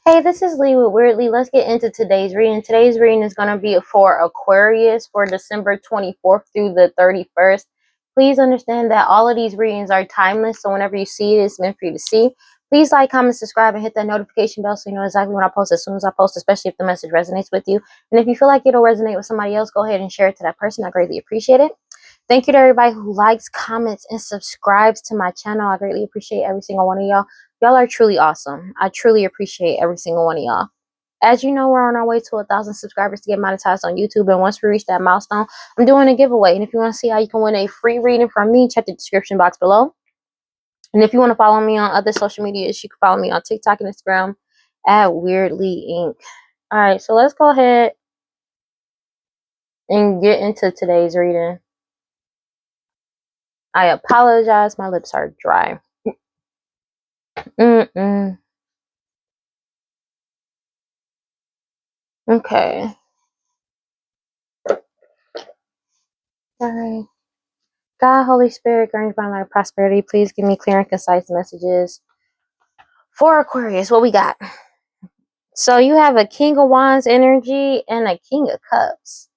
Hey, this is Lee with WeirdLee. Let's get into today's reading. Today's reading is going to be for Aquarius for December 24th through the 31st. Please understand that all of these readings are timeless, so whenever you see it, it's meant for you to see. Please like, comment, subscribe, and hit that notification bell so you know exactly when I post as soon as I post, especially if the message resonates with you. And if you feel like it'll resonate with somebody else, go ahead and share it to that person. I greatly appreciate it. Thank you to everybody who likes, comments, and subscribes to my channel. I greatly appreciate every single one of y'all. Y'all are truly awesome. I truly appreciate every single one of y'all. As you know, we're on our way to 1,000 subscribers to get monetized on YouTube. And once we reach that milestone, I'm doing a giveaway. And if you want to see how you can win a free reading from me, check the description box below. And if you want to follow me on other social medias, you can follow me on TikTok and Instagram at WeirdLee Inc. All right, so let's go ahead and get into today's reading. I apologize. My lips are dry. Okay. All right. God, Holy Spirit, grant divine light, prosperity. Please give me clear and concise messages for Aquarius. What we got? So you have a King of Wands energy and a King of Cups.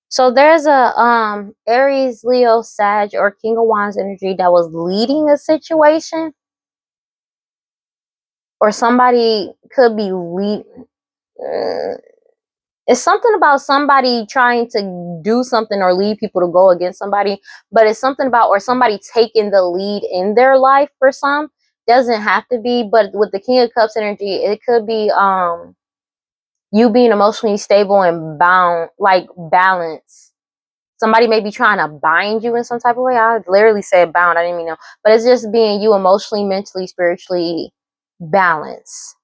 So there's a Aries, Leo, Sag, or King of Wands energy that was leading a situation, or somebody could be leading. It's something about somebody trying to do something or lead people to go against somebody, but it's something about, or somebody taking the lead in their life for some. Doesn't have to be, but with the King of Cups energy, it could be you being emotionally stable and bound, like balance. Somebody may be trying to bind you in some type of way. I literally said bound, I didn't mean no, but it's just being you emotionally, mentally, spiritually balanced.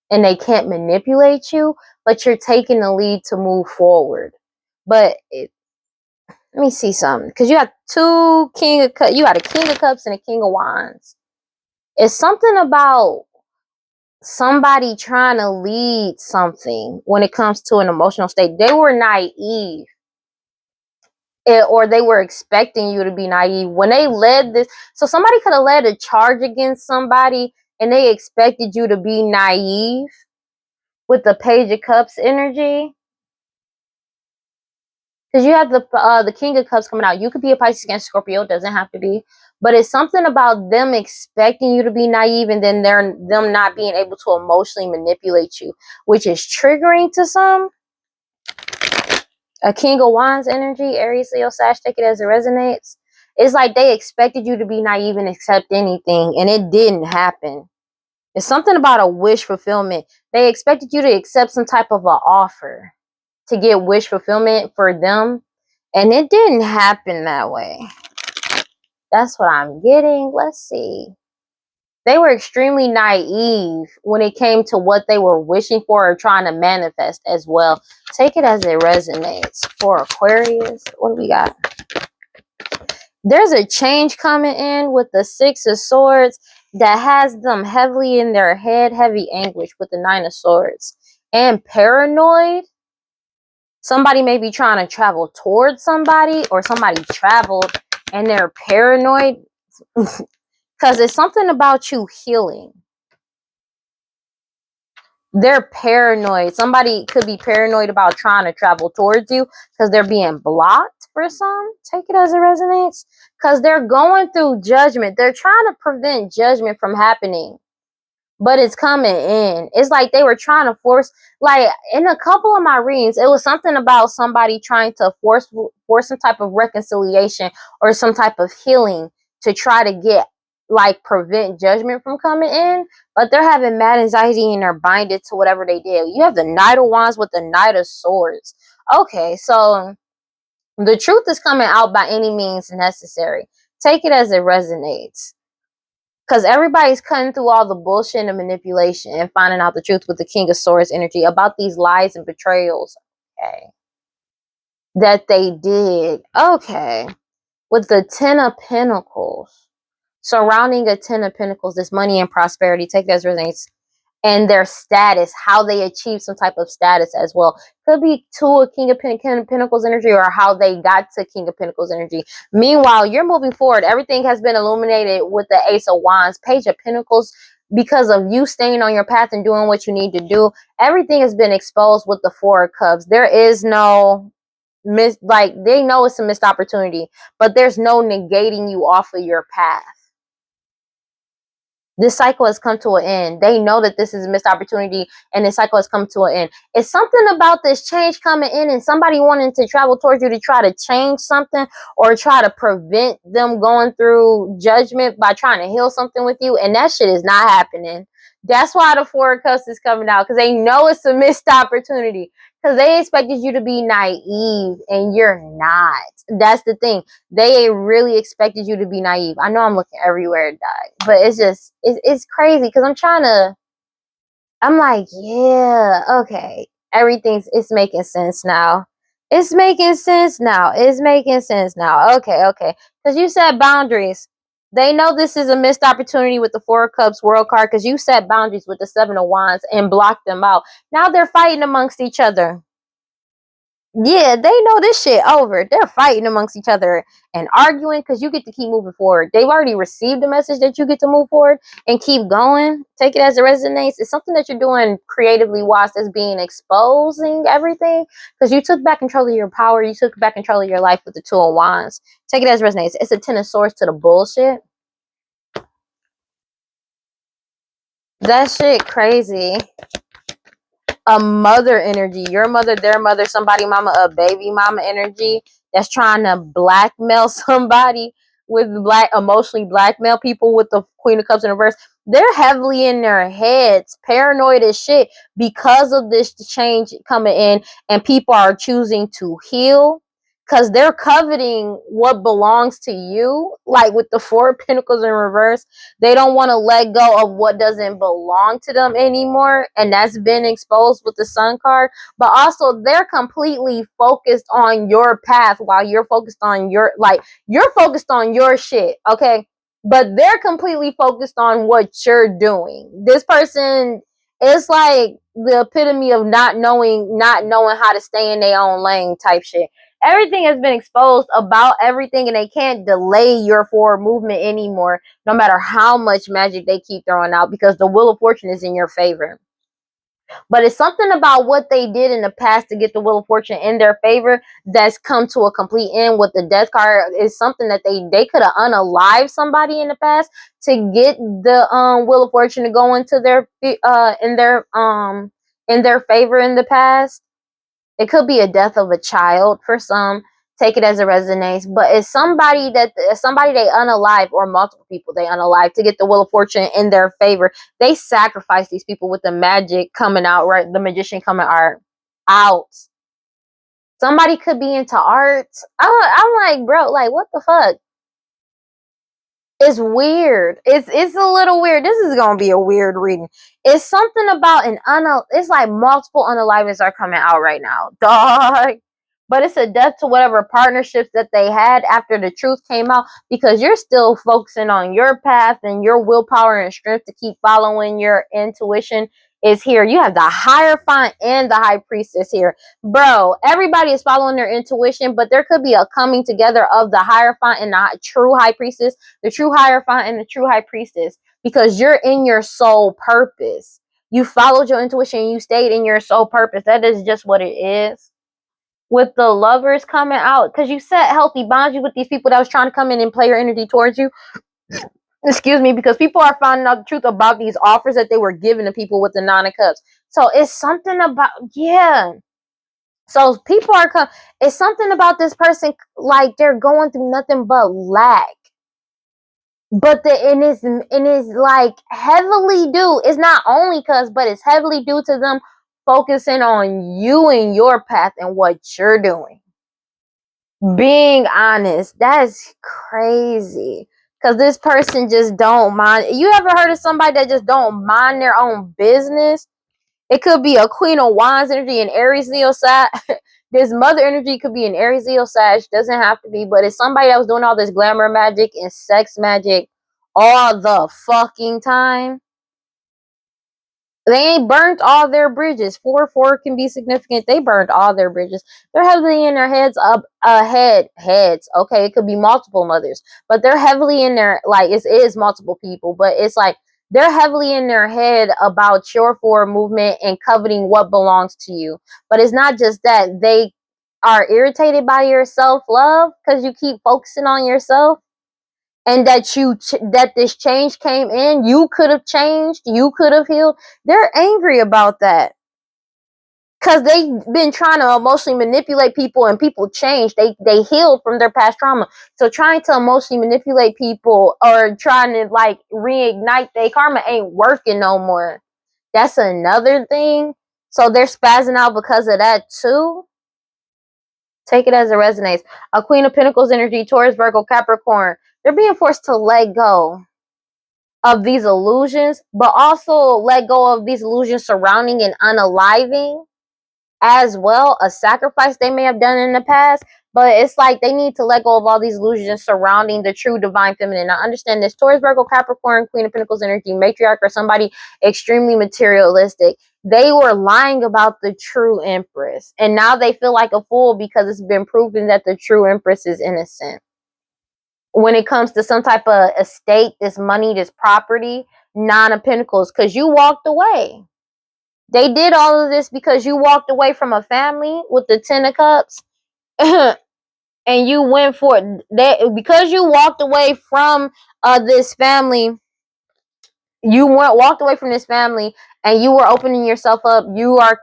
And they can't manipulate you, but you're taking the lead to move forward. But let me see something, because you got two King of Cups, you got a King of Cups and a King of Wands. It's something about somebody trying to lead something when it comes to an emotional state. They were naive, or they were expecting you to be naive when they led this. So somebody could have led a charge against somebody and they expected you to be naive with the Page of Cups energy. Because you have the King of Cups coming out. You could be a Pisces, Cancer, Scorpio. It doesn't have to be. But it's something about them expecting you to be naive, and then them not being able to emotionally manipulate you, which is triggering to some. A King of Wands energy, Aries, Leo, Sag, take it as it resonates. It's like they expected you to be naive and accept anything, and it didn't happen. It's something about a wish fulfillment. They expected you to accept some type of an offer to get wish fulfillment for them, and it didn't happen that way. That's what I'm getting. Let's see. They were extremely naive when it came to what they were wishing for or trying to manifest as well. Take it as it resonates. For Aquarius, what do we got? There's a change coming in with the Six of Swords that has them heavily in their head, heavy anguish with the Nine of Swords, and paranoid. Somebody may be trying to travel towards somebody, or somebody traveled and they're paranoid because it's something about you healing. They're paranoid. Somebody could be paranoid about trying to travel towards you because they're being blocked for some. Take it as it resonates. Because they're going through judgment. They're trying to prevent judgment from happening, but it's coming in. It's like they were trying to force, like in a couple of my readings, it was something about somebody trying to force some type of reconciliation or some type of healing to try to get, like, prevent judgment from coming in, but they're having mad anxiety and they're binded to whatever they did. You have the Knight of Wands with the Knight of Swords. Okay, so the truth is coming out by any means necessary. Take it as it resonates. Because everybody's cutting through all the bullshit and manipulation and finding out the truth with the King of Swords energy about these lies and betrayals. Okay. That they did. Okay. With the Ten of Pentacles. Surrounding a Ten of Pentacles, this money and prosperity. Take that as resonates. And their status, how they achieve some type of status as well. Could be to a King of Pentacles energy, or how they got to King of Pentacles energy. Meanwhile, you're moving forward. Everything has been illuminated with the Ace of Wands. Page of Pentacles because of you staying on your path and doing what you need to do. Everything has been exposed with the Four of Cups. There is no they know it's a missed opportunity, but there's no negating you off of your path. This cycle has come to an end. They know that this is a missed opportunity and this cycle has come to an end. It's something about this change coming in and somebody wanting to travel towards you to try to change something or try to prevent them going through judgment by trying to heal something with you. And that shit is not happening. That's why the Four of Cups is coming out, because they know it's a missed opportunity. Because they expected you to be naive and you're not. That's the thing. They really expected you to be naive. I know I'm looking everywhere to die, but it's crazy because I'm like, yeah, okay. It's making sense now. It's making sense now. It's making sense now. Okay. Because you said boundaries. They know this is a missed opportunity with the Four of Cups World card because you set boundaries with the Seven of Wands and blocked them out. Now they're fighting amongst each other. Yeah, they know this shit over. They're fighting amongst each other and arguing because you get to keep moving forward. They've already received the message that you get to move forward and keep going. Take it as it resonates. It's something that you're doing creatively whilst it's being exposing everything because you took back control of your power. You took back control of your life with the Two of Wands. Take it as it resonates. It's a Ten of Swords to the bullshit. That shit crazy. A mother energy, your mother, their mother, somebody mama, a baby mama energy that's trying to blackmail somebody with emotionally blackmail people with the Queen of Cups in reverse. They're heavily in their heads, paranoid as shit because of this change coming in, and people are choosing to heal because they're coveting what belongs to you, like with the Four of Pentacles in reverse. They don't want to let go of what doesn't belong to them anymore, and that's been exposed with the Sun card. But also they're completely focused on your path while you're focused on you're focused on your shit, okay? But they're completely focused on what you're doing. This person is like the epitome of not knowing how to stay in their own lane type shit. Everything has been exposed about everything, and they can't delay your forward movement anymore, no matter how much magic they keep throwing out, because the Wheel of Fortune is in your favor. But it's something about what they did in the past to get the Wheel of Fortune in their favor that's come to a complete end with the Death card. Is something that they could have unalived somebody in the past to get the Wheel of Fortune to go into their in their favor in the past. It could be a death of a child for some. Take it as it resonates. But it's somebody they unalive, or multiple people they unalive to get the Wheel of Fortune in their favor. They sacrifice these people with the magic coming out, right? The magician coming out. Somebody could be into art. I'm like, bro, like, what the fuck? It's weird. It's a little weird. This is gonna be a weird reading. It's something about it's like multiple unalivings are coming out right now, dog. But it's a death to whatever partnerships that they had after the truth came out, because you're still focusing on your path and your willpower and strength to keep following your intuition is here. You have the Hierophant and the High Priestess here. Bro, everybody is following their intuition, but there could be a coming together of the Hierophant and the true High Priestess, the true Hierophant and the true High Priestess, because you're in your soul purpose. You followed your intuition, you stayed in your soul purpose. That is just what it is. With the Lovers coming out, because you set healthy boundaries with these people that was trying to come in and play your energy towards you. Excuse me, because people are finding out the truth about these offers that they were giving to people with the Nine of Cups. So it's something about, yeah. So people are it's something about this person, like they're going through nothing but lack. But it is like heavily due. It's not only because, but it's heavily due to them focusing on you and your path and what you're doing. Being honest, that's crazy. Because this person just don't mind. You ever heard of somebody that just don't mind their own business? It could be a Queen of Wands energy in Aries, Leo, Sag. This mother energy could be an Aries, Leo, Sag. Doesn't have to be, but it's somebody that was doing all this glamour magic and sex magic all the fucking time. They ain't burnt all their bridges. 4-4 can be significant. They burned all their bridges. They're heavily in their heads heads. Okay, it could be multiple mothers, but they're heavily in their, like, it is multiple people, but it's like They're heavily in their head about your forward movement and coveting what belongs to you. But it's not just that. They are irritated by your self-love because you keep focusing on yourself, and that this change came in. You could have changed, you could have healed. They're angry about that because they've been trying to emotionally manipulate people, and people change. They healed from their past trauma. So trying to emotionally manipulate people or trying to like reignite their karma ain't working no more. That's another thing. So they're spazzing out because of that too. Take it as it resonates. A Queen of Pentacles energy, Taurus, Virgo, Capricorn. They're being forced to let go of these illusions, but also let go of these illusions surrounding and unaliving as well. A sacrifice they may have done in the past, but it's like they need to let go of all these illusions surrounding the true divine feminine. Now understand this: Taurus, Virgo, Capricorn, Queen of Pentacles energy, matriarch, or somebody extremely materialistic. They were lying about the true empress, and now they feel like a fool because it's been proven that the true empress is innocent when it comes to some type of estate, this money, this property. Nine of Pentacles, because you walked away. They did all of this because you walked away from a family with the Ten of Cups. And you went for that because you walked away from this family. You walked away from this family, and you were opening yourself up. You are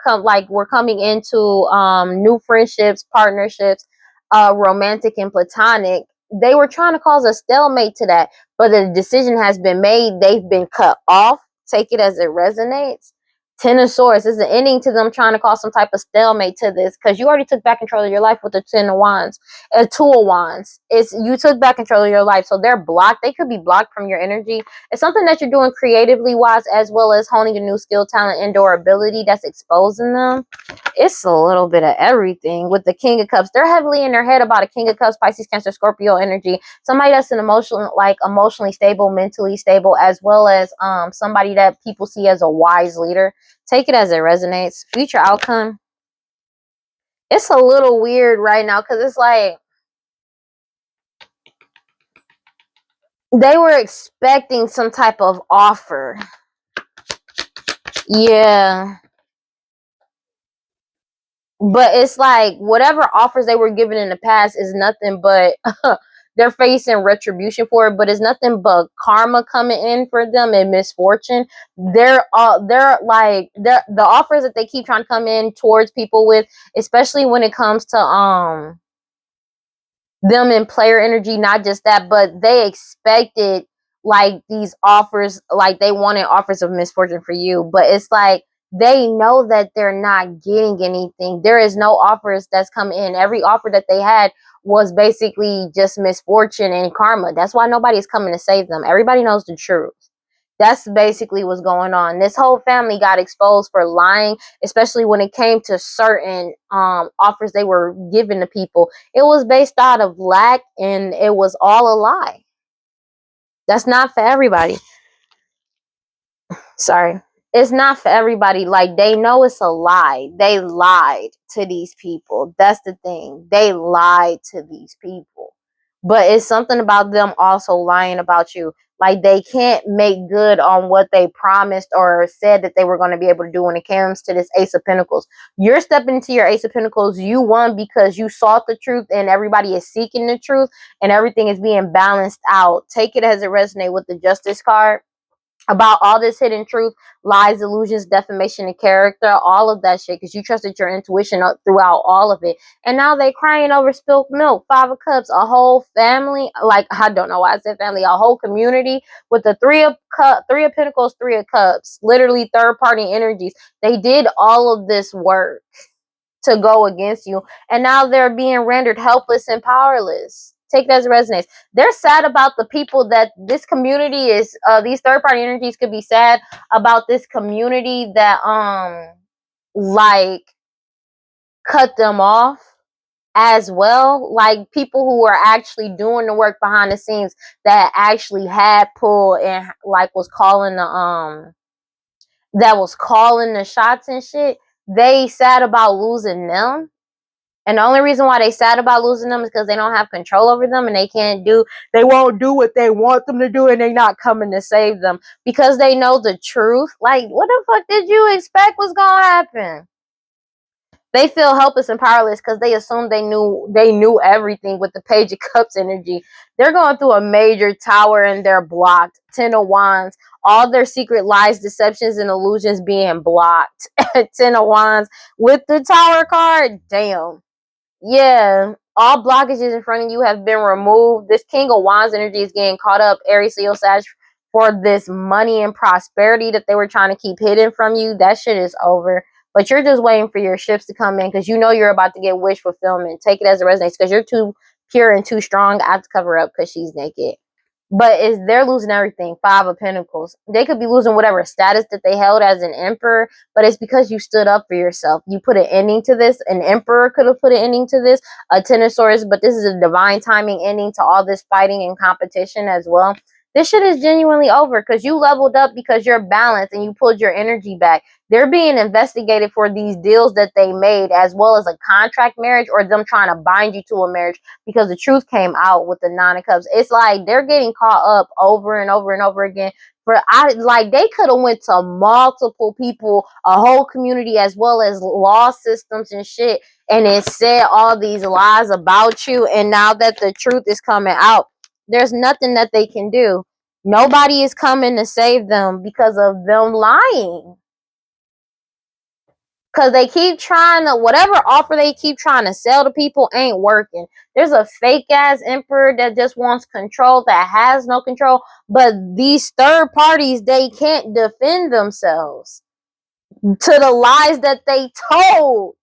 we're coming into new friendships, partnerships, romantic and platonic. They were trying to cause a stalemate to that, but the decision has been made. They've been cut off. Take it as it resonates. Ten of Swords is the ending to them trying to cause some type of stalemate to this, because you already took back control of your life with the Ten of Wands. Two of Wands. You took back control of your life, so they're blocked. They could be blocked from your energy. It's something that you're doing creatively wise, as well as honing a new skill, talent, and/or ability that's exposing them. It's a little bit of everything. With the King of Cups, they're heavily in their head about a King of Cups, Pisces, Cancer, Scorpio energy. Somebody that's an emotionally stable, mentally stable, as well as somebody that people see as a wise leader. Take it as it resonates. Future outcome. It's a little weird right now because it's like they were expecting some type of offer. Yeah. But it's like whatever offers they were given in the past is nothing but they're facing retribution for it, but it's nothing but karma coming in for them and misfortune. They're the offers that they keep trying to come in towards people with, especially when it comes to them in player energy. Not just that, but they expected like these offers, like they wanted offers of misfortune for you, but it's like they know that they're not getting anything. There is no offers that's come in. Every offer that they had was basically just misfortune and karma. That's why nobody's coming to save them. Everybody knows the truth. That's basically what's going on. This whole family got exposed for lying, especially when it came to certain offers they were giving to people. It was based out of lack, and it was all a lie. That's not for everybody. Sorry. It's not for everybody. Like, they know it's a lie. They lied to these people. That's the thing. They lied to these people. But it's something about them also lying about you. Like, they can't make good on what they promised or said that they were going to be able to do when it comes to this Ace of Pentacles. You're stepping into your Ace of Pentacles. You won because you sought the truth, and everybody is seeking the truth, and everything is being balanced out. Take it as it resonates with the Justice card. About all this hidden truth, lies, illusions, defamation of character, all of that shit, because you trusted your intuition throughout all of it. And now they crying over spilled milk. Five of Cups, a whole family, like, I don't know why I said family, a whole community with the Three of Pentacles, Three of Cups, literally third party energies. They did all of this work to go against you, and now they're being rendered helpless and powerless. Take that as resonates. They're sad about the people that this community is. These third party energies could be sad about this community that like cut them off as well. Like, people who are actually doing the work behind the scenes, that actually had pull and like was calling the shots and shit. They sad about losing them. And the only reason why they sad about losing them is because they don't have control over them, and they won't do what they want them to do, and they not coming to save them because they know the truth. Like, what the fuck did you expect was gonna happen? They feel helpless and powerless because they assume they knew everything with the Page of Cups energy. They're going through a major tower and they're blocked. Ten of Wands. All their secret lies, deceptions, and illusions being blocked. Ten of Wands with the Tower card. Damn. Yeah. All blockages in front of you have been removed. This King of Wands energy is getting caught up. Aries, Leo, Sag, for this money and prosperity that they were trying to keep hidden from you. That shit is over. But you're just waiting for your ships to come in because you know you're about to get wish fulfillment. Take it as it resonates because you're too pure and too strong. I have to cover up because she's naked. But they're losing everything. Five of Pentacles. They could be losing whatever status that they held as an emperor, but it's because you stood up for yourself. You put an ending to this. An emperor could have put an ending to this. A Ten of Swords, but this is a divine timing ending to all this fighting and competition as well. This shit is genuinely over because you leveled up because you're balanced and you pulled your energy back. They're being investigated for these deals that they made, as well as a contract marriage or them trying to bind you to a marriage because the truth came out with the Nine of Cups. It's like they're getting caught up over and over and over again. They could have went to multiple people, a whole community, as well as law systems and shit, and it said all these lies about you. And now that the truth is coming out, there's nothing that they can do. Nobody is coming to save them because of them lying. Because they keep trying to, whatever offer they keep trying to sell to people ain't working. There's a fake ass emperor that just wants control, that has no control. But these third parties, they can't defend themselves to the lies that they told.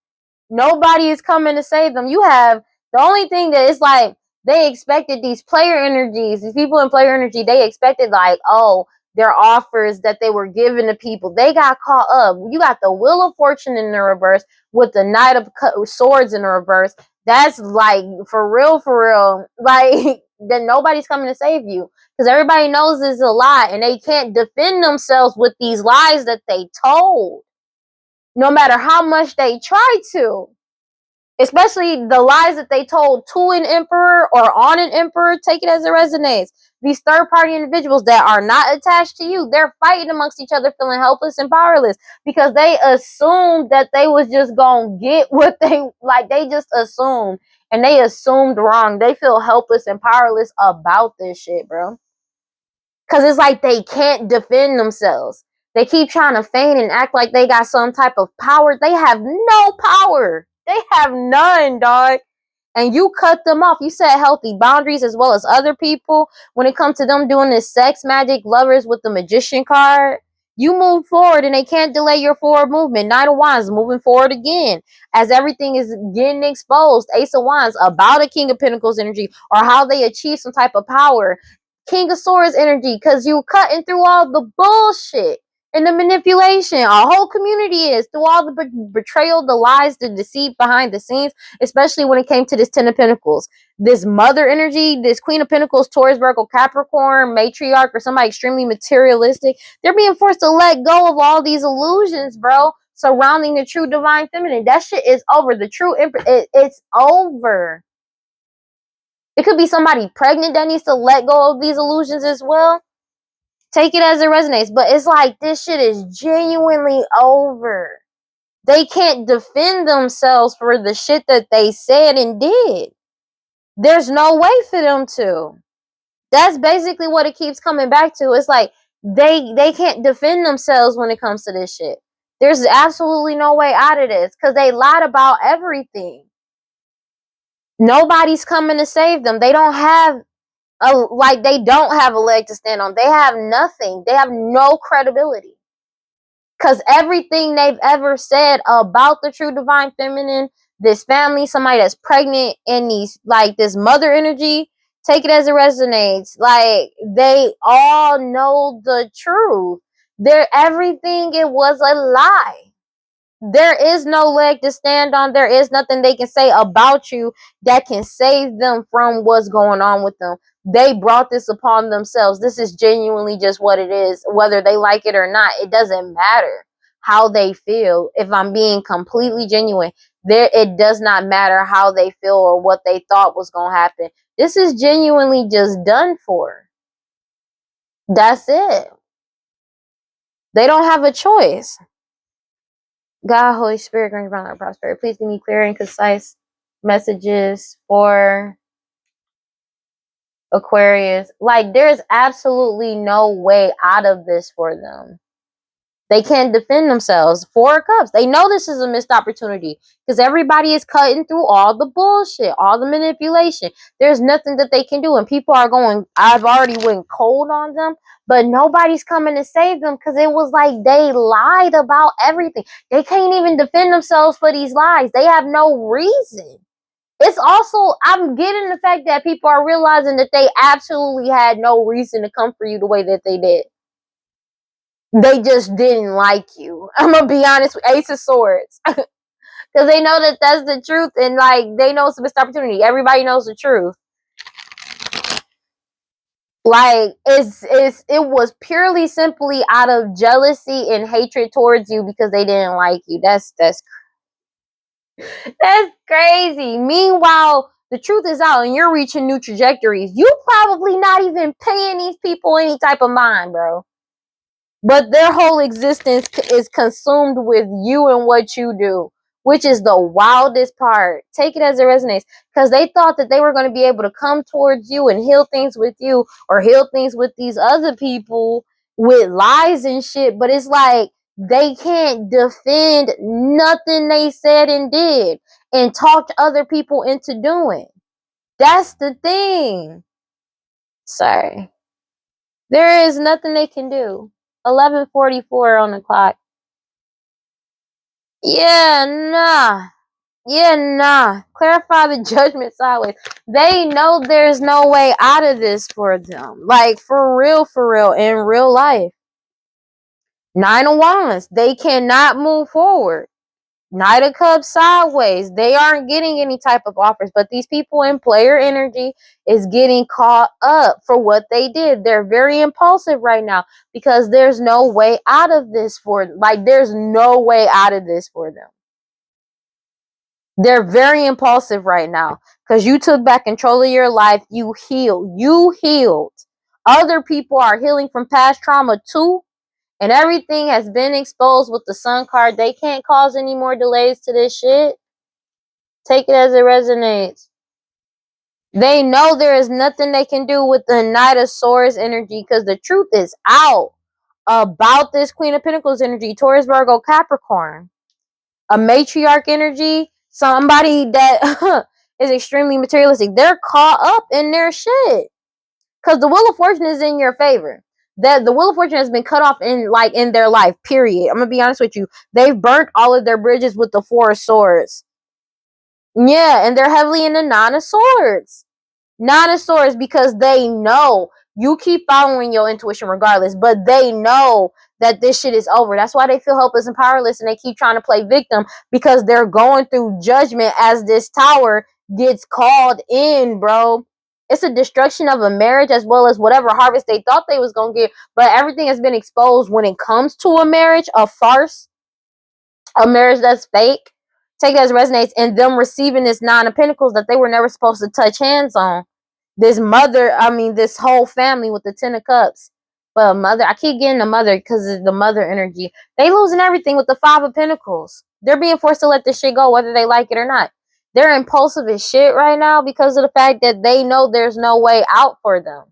Nobody is coming to save them. You have the only thing that is like, they expected these player energies, these people in player energy, they expected like, oh, their offers that they were giving to people. They got caught up. You got the Wheel of Fortune in the reverse with the Knight of Swords in the reverse. That's like for real. Like then nobody's coming to save you because everybody knows this is a lie and they can't defend themselves with these lies that they told. No matter how much they try to. Especially the lies that they told to an emperor or on an emperor, take it as it resonates. These third-party individuals that are not attached to you, they're fighting amongst each other, feeling helpless and powerless because they assumed that they was just gonna get what they just assumed. And they assumed wrong. They feel helpless and powerless about this shit, bro. Because it's like they can't defend themselves. They keep trying to feign and act like they got some type of power. They have no power. They have none, dog. And you cut them off. You set healthy boundaries as well as other people. When it comes to them doing this sex magic lovers with the Magician card, you move forward and they can't delay your forward movement. Knight of Wands moving forward again as everything is getting exposed. Ace of Wands about a King of Pentacles energy or how they achieve some type of power. King of Swords energy because you cutting through all the bullshit and the manipulation. Our whole community is through all the betrayal, the lies, the deceit behind the scenes, especially when it came to this Ten of Pentacles. This mother energy, this Queen of Pentacles, Taurus, Virgo, Capricorn, matriarch, or somebody extremely materialistic, they're being forced to let go of all these illusions, bro, surrounding the true divine feminine. That shit is over. The true it's over. It could be somebody pregnant that needs to let go of these illusions as well. Take it as it resonates. But it's like this shit is genuinely over. They can't defend themselves for the shit that they said and did. There's no way for them to. That's basically what it keeps coming back to. It's like they can't defend themselves when it comes to this shit. There's absolutely no way out of this because they lied about everything. Nobody's coming to save them. They don't have they don't have a leg to stand on. They have nothing. They have no credibility. Because everything they've ever said about the true divine feminine, this family, somebody that's pregnant, and this mother energy, take it as it resonates. Like, they all know the truth. Everything, it was a lie. There is no leg to stand on. There is nothing they can say about you that can save them from what's going on with them. They brought this upon themselves. This is genuinely just what it is. Whether they like it or not, it doesn't matter. how they feel. If I'm being completely genuine, it does not matter how they feel or what they thought was going to happen. This is genuinely just done for. That's it. They don't have a choice. God, Holy Spirit, grant around our prosperity. Please give me clear and concise messages for Aquarius. Like, there's absolutely no way out of this for them. They can't defend themselves. 4 of Cups. They know this is a missed opportunity because everybody is cutting through all the bullshit, all the manipulation. There's nothing that they can do. And people are going, I've already went cold on them, but nobody's coming to save them because it was like they lied about everything. They can't even defend themselves for these lies. They have no reason. It's also, I'm getting the fact that people are realizing that they absolutely had no reason to come for you the way that they did. They just didn't like you. I'm gonna be honest with Ace of Swords. Because they know that that's the truth, and like they know it's a missed opportunity. Everybody knows the truth. Like it was purely simply out of jealousy and hatred towards you because they didn't like you. That's crazy. Meanwhile, the truth is out and you're reaching new trajectories. You probably not even paying these people any type of mind, bro. But their whole existence is consumed with you and what you do, which is the wildest part. Take it as it resonates, because they thought that they were going to be able to come towards you and heal things with you or heal things with these other people with lies and shit. But it's like they can't defend nothing they said and did and talked other people into doing. That's the thing. Sorry. There is nothing they can do. 11:44 on the clock. Yeah, nah. Yeah, nah. Clarify the judgment sideways. They know there's no way out of this for them. Like, for real, in real life. 9 of Wands. They cannot move forward. Knight of Cups sideways. They aren't getting any type of offers, but these people in player energy is getting caught up for what they did. They're very impulsive right now because there's no way out of this for, like, there's no way out of this for them. They're very impulsive right now because you took back control of your life. You healed. Other people are healing from past trauma too. And everything has been exposed with the Sun card. They can't cause any more delays to this shit. Take it as it resonates. They know there is nothing they can do with the Knight of Swords energy because the truth is out about this Queen of Pentacles energy. Taurus, Virgo, Capricorn. A matriarch energy. Somebody that is extremely materialistic. They're caught up in their shit. Because the Wheel of Fortune is in your favor. That the Wheel of Fortune has been cut off in their life, period. I'm gonna be honest with you. They've burnt all of their bridges with the 4 of Swords. Yeah, and they're heavily in the 9 of Swords. 9 of Swords, because they know you keep following your intuition regardless, but they know that this shit is over. That's why they feel helpless and powerless and they keep trying to play victim because they're going through judgment as this tower gets called in, bro. It's a destruction of a marriage as well as whatever harvest they thought they was going to get, but everything has been exposed when it comes to a marriage, a farce, a marriage that's fake. Take it as it resonates, and them receiving this 9 of Pentacles that they were never supposed to touch hands on. This whole family with the 10 of Cups. But mother, I keep getting the mother because of the mother energy. They losing everything with the 5 of Pentacles. They're being forced to let this shit go whether they like it or not. They're impulsive as shit right now because of the fact that they know there's no way out for them.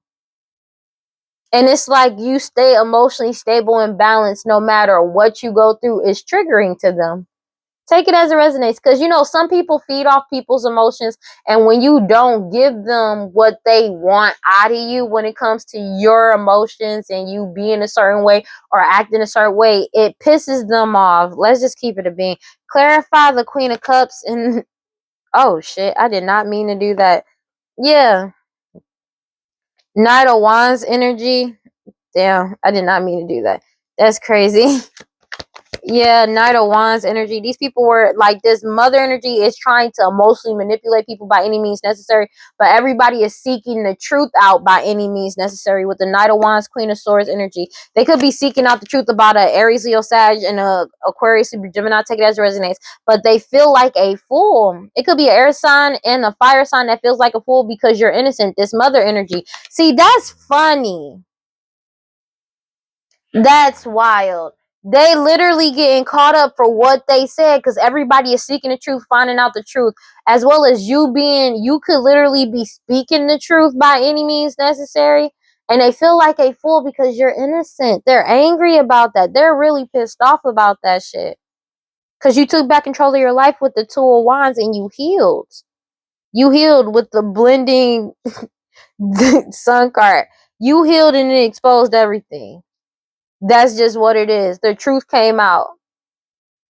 And it's like you stay emotionally stable and balanced no matter what you go through is triggering to them. Take it as it resonates, because some people feed off people's emotions, and when you don't give them what they want out of you when it comes to your emotions and you being a certain way or acting a certain way, it pisses them off. Let's just keep it a being. Clarify the Queen of Cups and oh shit, I did not mean to do that. Yeah. Knight of Wands energy. Damn, I did not mean to do that. That's crazy. Yeah, Knight of Wands energy. These people were like, this mother energy is trying to emotionally manipulate people by any means necessary, but everybody is seeking the truth out by any means necessary with the Knight of Wands, Queen of Swords energy. They could be seeking out the truth about a Aries, Leo, Sag, and a Aquarius, Gemini. Take it as it resonates, but they feel like a fool. It could be an air sign and a fire sign that feels like a fool because you're innocent. This mother energy. See, that's funny. That's wild. They literally getting caught up for what they said because everybody is seeking the truth, finding out the truth, as well as you could literally be speaking the truth by any means necessary. And they feel like a fool because you're innocent. They're angry about that. They're really pissed off about that shit. Because you took back control of your life with the Two of Wands and you healed. You healed with the blending sun card. You healed and it exposed everything. That's just what it is. The truth came out.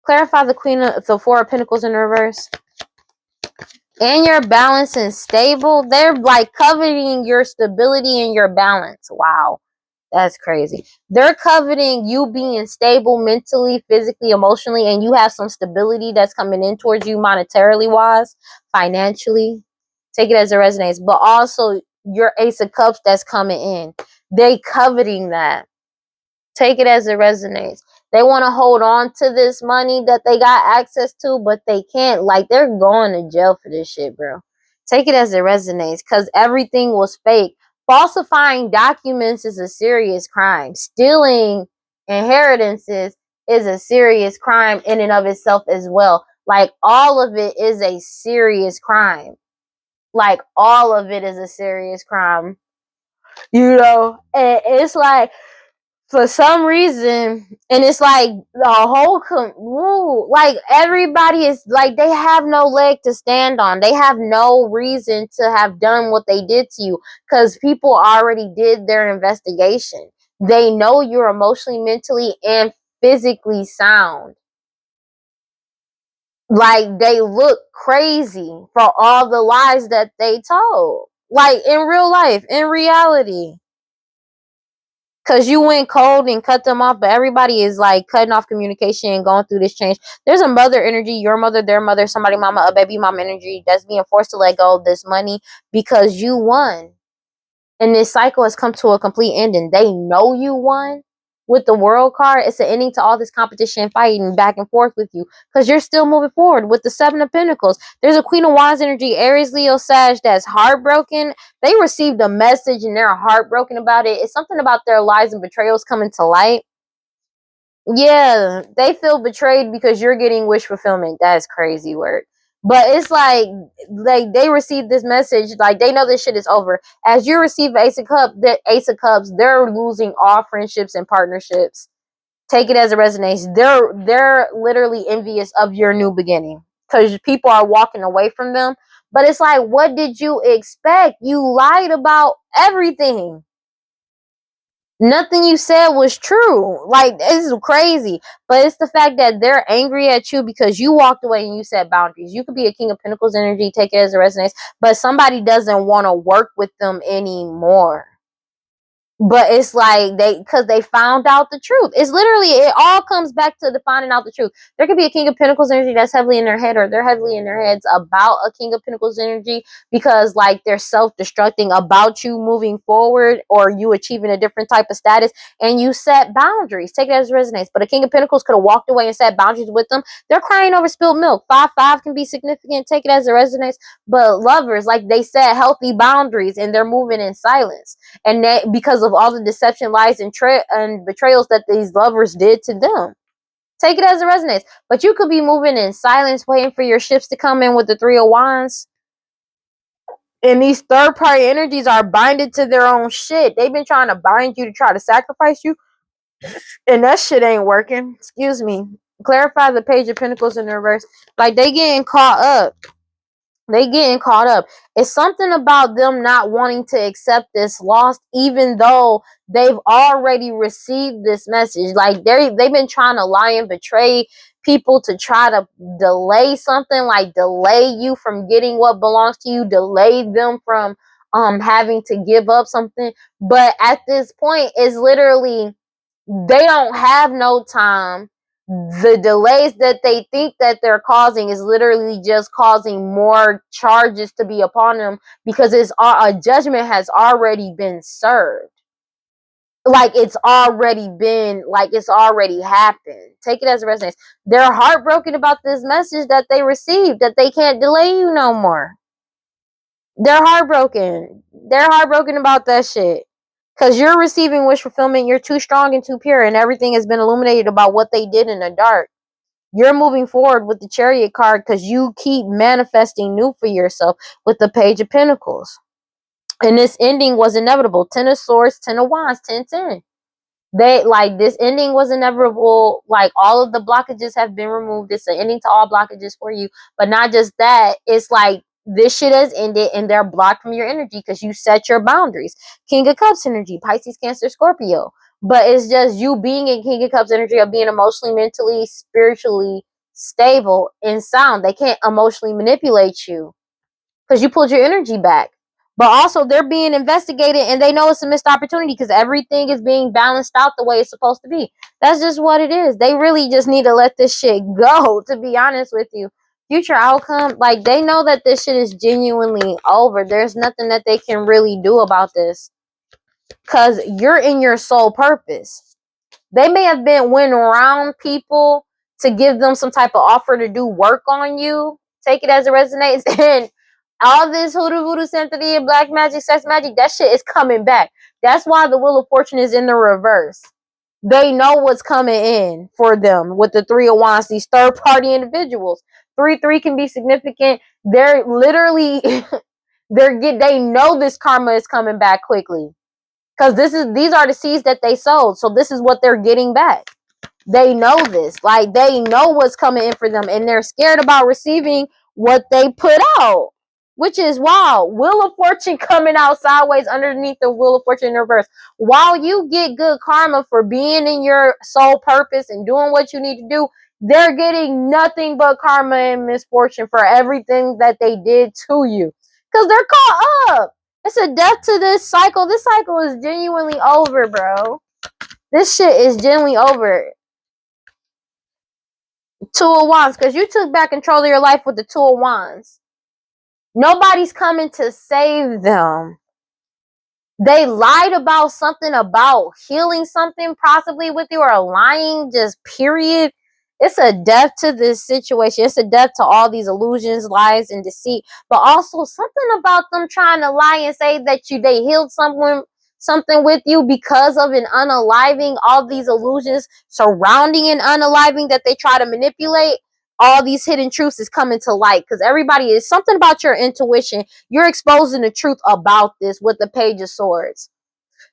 Clarify the Four of Pentacles in reverse. And you're balanced and stable. They're like coveting your stability and your balance. Wow. That's crazy. They're coveting you being stable mentally, physically, emotionally, and you have some stability that's coming in towards you monetarily wise, financially. Take it as it resonates. But also your Ace of Cups that's coming in. They coveting that. Take it as it resonates. They want to hold on to this money that they got access to, but they can't. Like, they're going to jail for this shit, bro. Take it as it resonates because everything was fake. Falsifying documents is a serious crime. Stealing inheritances is a serious crime in and of itself as well. Like, all of it is a serious crime. Like, all of it is a serious crime. You know? And it's like, for some reason, and it's like the whole like everybody is like, they have no leg to stand on. They have no reason to have done what they did to you because people already did their investigation. They know you're emotionally, mentally, and physically sound. Like, they look crazy for all the lies that they told, like in real life, in reality. Because you went cold and cut them off, but everybody is like cutting off communication and going through this change. There's a mother energy, your mother, their mother, somebody mama, a baby mom energy that's being forced to let go of this money because you won. And this cycle has come to a complete ending. They know you won. With the World card, it's an ending to all this competition, fighting back and forth with you because you're still moving forward. With the Seven of Pentacles, there's a Queen of Wands energy, Aries, Leo, Sag, that's heartbroken. They received a message and they're heartbroken about it. It's something about their lies and betrayals coming to light. Yeah, they feel betrayed because you're getting wish fulfillment. That's crazy work. But it's like they receive this message, like they know this shit is over. As you receive Ace of Cups, they're losing all friendships and partnerships. Take it as it resonates. They're literally envious of your new beginning because people are walking away from them. But it's like, what did you expect? You lied about everything. Nothing you said was true. Like, this is crazy. But it's the fact that they're angry at you because you walked away and you set boundaries. You could be a King of Pentacles energy, take it as it resonates, but somebody doesn't want to work with them anymore. But it's like because they found out the truth. It's literally, it all comes back to the finding out the truth. There could be a King of Pentacles energy that's heavily in their head, or they're heavily in their heads about a King of Pentacles energy because like they're self-destructing about you moving forward or you achieving a different type of status, and you set boundaries. Take it as it resonates. But a King of Pentacles could have walked away and set boundaries with them. They're crying over spilled milk. 5-5 can be significant. Take it as it resonates. But lovers, like they set healthy boundaries and they're moving in silence. And that because of all the deception, lies, and betrayals that these lovers did to them. Take it as it resonates. But you could be moving in silence, waiting for your ships to come in with the Three of Wands. And these third-party energies are binded to their own shit. They've been trying to bind you to try to sacrifice you. And that shit ain't working. Excuse me. Clarify the Page of Pentacles in the reverse. Like, they getting caught up. It's something about them not wanting to accept this loss, even though they've already received this message. Like, they've been trying to lie and betray people to try to delay something, like delay you from getting what belongs to you, delay them from having to give up something. But at this point, it's literally, they don't have no time the delays that they think that they're causing is literally just causing more charges to be upon them, because a judgment has already been served. Like it's already happened. Take it as a resonance. They're heartbroken about this message that they received, that they can't delay you no more. They're heartbroken. They're heartbroken about that shit. Because you're receiving wish fulfillment. You're too strong and too pure, and everything has been illuminated about what they did in the dark. You're moving forward with the Chariot card because you keep manifesting new for yourself with the Page of Pentacles. And this ending was inevitable. 10 of Swords, 10 of Wands, 10-10. This ending was inevitable. Like, all of the blockages have been removed. It's an ending to all blockages for you. But not just that, it's like this shit has ended and they're blocked from your energy because you set your boundaries. King of Cups energy, Pisces, Cancer, Scorpio. But it's just you being in King of Cups energy of being emotionally, mentally, spiritually stable and sound. They can't emotionally manipulate you because you pulled your energy back. But also, they're being investigated and they know it's a missed opportunity because everything is being balanced out the way it's supposed to be. That's just what it is. They really just need to let this shit go, to be honest with you. Future outcome, like, they know that this shit is genuinely over. There's nothing that they can really do about this because you're in your sole purpose. They may have went around people to give them some type of offer to do work on you. Take it as it resonates. And all this hoodoo, voodoo, sympathy, and black magic, sex magic, that shit is coming back. That's why the Wheel of Fortune is in the reverse. They know what's coming in for them with the Three of Wands, these third-party individuals. 3-3 can be significant. They're literally, they know this karma is coming back quickly. Because these are the seeds that they sowed. So this is what they're getting back. They know this. Like, they know what's coming in for them. And they're scared about receiving what they put out. Which is wild. Wheel of Fortune coming out sideways underneath the Wheel of Fortune in reverse. While you get good karma for being in your sole purpose and doing what you need to do, they're getting nothing but karma and misfortune for everything that they did to you. Because they're caught up. It's a death to this cycle. This cycle is genuinely over, bro. This shit is genuinely over. Two of Wands. Because you took back control of your life with the Two of Wands. Nobody's coming to save them. They lied about something, about healing something possibly with you, or lying, just period. It's a death to this situation. It's a death to all these illusions, lies, and deceit. But also something about them trying to lie and say that they healed something with you because of an unaliving. All these illusions surrounding an unaliving that they try to manipulate. All these hidden truths is coming to light because everybody is something about your intuition. You're exposing the truth about this with the Page of Swords.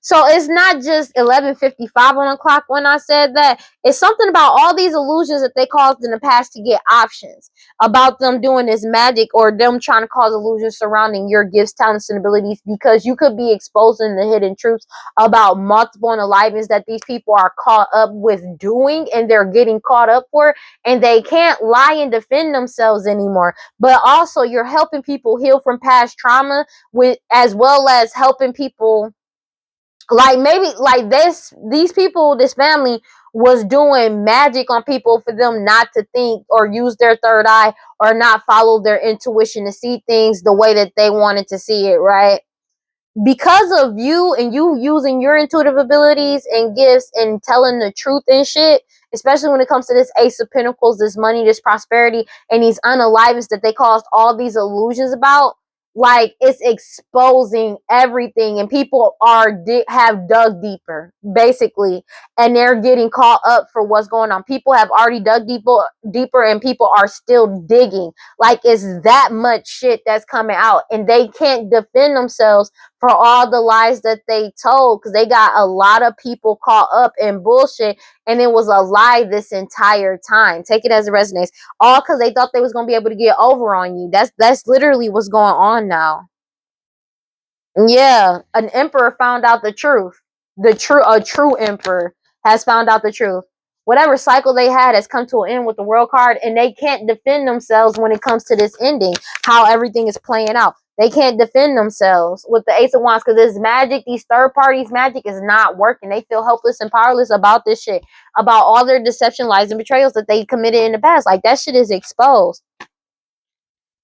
So it's not just 11:55 on the clock when I said that. It's something about all these illusions that they caused in the past to get options. About them doing this magic or them trying to cause illusions surrounding your gifts, talents, and abilities, because you could be exposing the hidden truths about multiple unalivings that these people are caught up with doing and they're getting caught up for, and they can't lie and defend themselves anymore. But also you're helping people heal from past trauma with, as well as helping people. Like, maybe like these people, this family was doing magic on people for them not to think or use their third eye or not follow their intuition to see things the way that they wanted to see it, right? Because of you and you using your intuitive abilities and gifts and telling the truth and shit, especially when it comes to this Ace of Pentacles, this money, this prosperity, and these unalivings that they caused all these illusions about. Like, it's exposing everything, and people have dug deeper, basically, and they're getting caught up for what's going on. People have already dug deeper, and people are still digging. Like, it's that much shit that's coming out, and they can't defend themselves for all the lies that they told, because they got a lot of people caught up in bullshit, and it was a lie this entire time. Take it as it resonates. All because they thought they was going to be able to get over on you. That's literally what's going on now. Yeah, an emperor found out the truth. A true emperor has found out the truth. Whatever cycle they had has come to an end with the World card, and they can't defend themselves when it comes to this ending, how everything is playing out. They can't defend themselves with the Ace of Wands because this magic, these third parties magic is not working. They feel helpless and powerless about this shit, about all their deception, lies, and betrayals that they committed in the past. Like, that shit is exposed.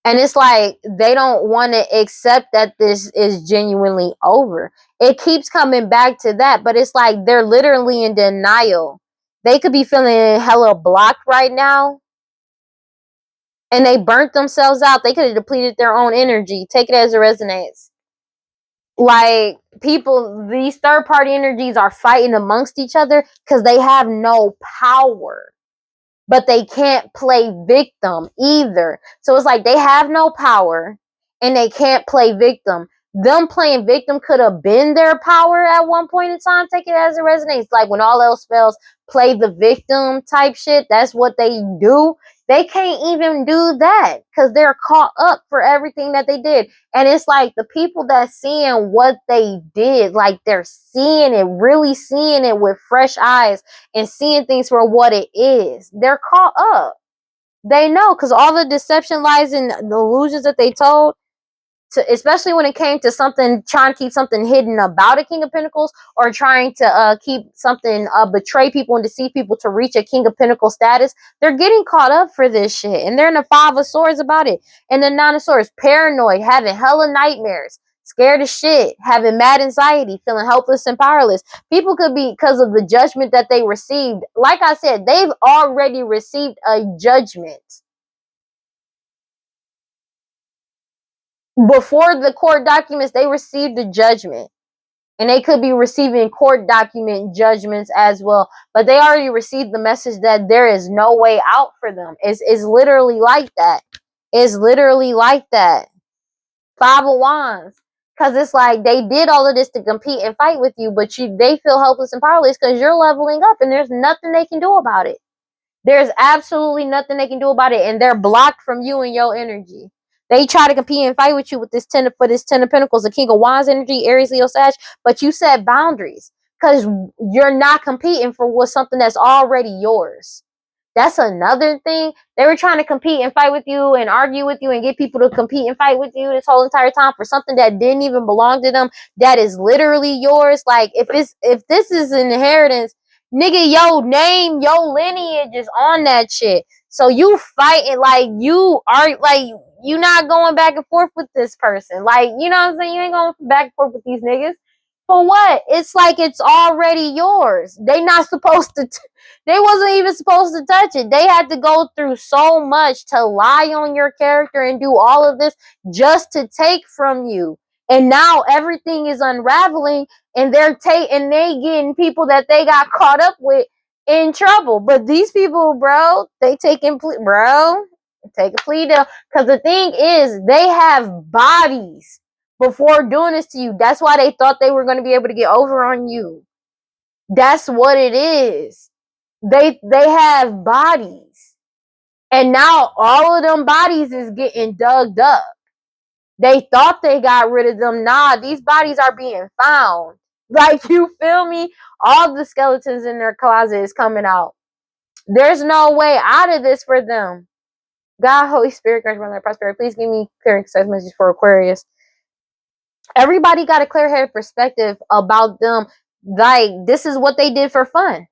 And it's like they don't want to accept that this is genuinely over. It keeps coming back to that, but it's like they're literally in denial. They could be feeling hella blocked right now, and they burnt themselves out. They could have depleted their own energy. Take it as it resonates. Like, people, these third party energies are fighting amongst each other because they have no power. But they can't play victim either. So it's like they have no power and they can't play victim. Them playing victim could have been their power at one point in time. Take it as it resonates. Like, when all else fails, play the victim type shit. That's what they do. They can't even do that because they're caught up for everything that they did. And it's like the people that seeing what they did, like, they're seeing it, really seeing it with fresh eyes and seeing things for what it is. They're caught up. They know, because all the deception, lies, and the illusions that they told, especially when it came to something, trying to keep something hidden about a King of Pentacles, or trying to keep something, betray people and deceive people to reach a King of Pentacles status, they're getting caught up for this shit. And they're in the Five of Swords about it. And the Nine of Swords, paranoid, having hella nightmares, scared as shit, having mad anxiety, feeling helpless and powerless. People could be, because of the judgment that they received. Like I said, they've already received a judgment. Before the court documents, they received a judgment. And they could be receiving court document judgments as well. But they already received the message that there is no way out for them. It's literally like that. It's literally like that. Five of Wands. Because it's like they did all of this to compete and fight with you, but they feel helpless and powerless because you're leveling up and there's nothing they can do about it. There's absolutely nothing they can do about it, and they're blocked from you and your energy. They try to compete and fight with you with this Ten of Pentacles, the King of Wands energy, Aries, Leo, Sag, but you set boundaries because you're not competing for what's something that's already yours. That's another thing. They were trying to compete and fight with you and argue with you and get people to compete and fight with you this whole entire time for something that didn't even belong to them, that is literally yours. Like, if this is an inheritance, nigga, your name, your lineage is on that shit. So you fighting, like, you are, like, you not going back and forth with this person. Like, you know what I'm saying? You ain't going back and forth with these niggas. For what? It's like it's already yours. They not supposed to they wasn't even supposed to touch it. They had to go through so much to lie on your character and do all of this just to take from you. And now everything is unraveling, and they getting people that they got caught up with in trouble. But these people, bro, they take a plea deal. Because the thing is, they have bodies before doing this to you. That's why they thought they were going to be able to get over on you. That's what it is. They have bodies. And now all of them bodies is getting dug up. They thought they got rid of them. Nah, these bodies are being found. Like, you feel me? All the skeletons in their closet is coming out. There's no way out of this for them. God, Holy Spirit, grant my prosperity. Please give me clear and concise message for Aquarius. Everybody got a clear-headed perspective about them. Like, this is what they did for fun.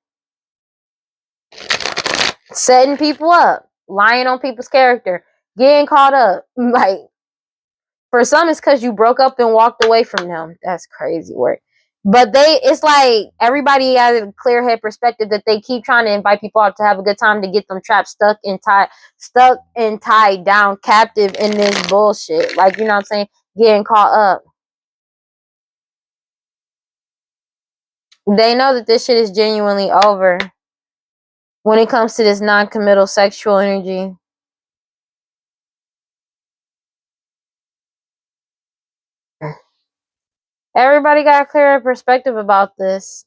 Setting people up, lying on people's character, getting caught up. Like, for some, it's because you broke up and walked away from them. That's crazy work. But it's like everybody has a clear head perspective that they keep trying to invite people out to have a good time to get them trapped, stuck and tied down, captive in this bullshit. Like, you know what I'm saying? Getting caught up. They know that this shit is genuinely over when it comes to this non-committal sexual energy. Everybody got a clearer perspective about this.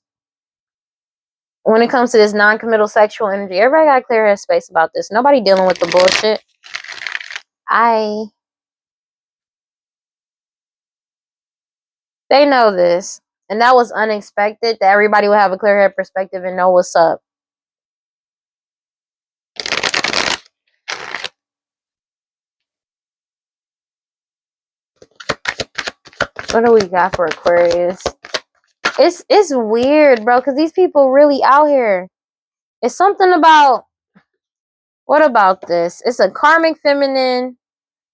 When it comes to this non-committal sexual energy, everybody got a clear head space about this. Nobody dealing with the bullshit. They know this. And that was unexpected, that everybody would have a clear head perspective and know what's up. What do we got for Aquarius? It's weird, bro, because these people really out here. It's something about, what about this? It's a karmic feminine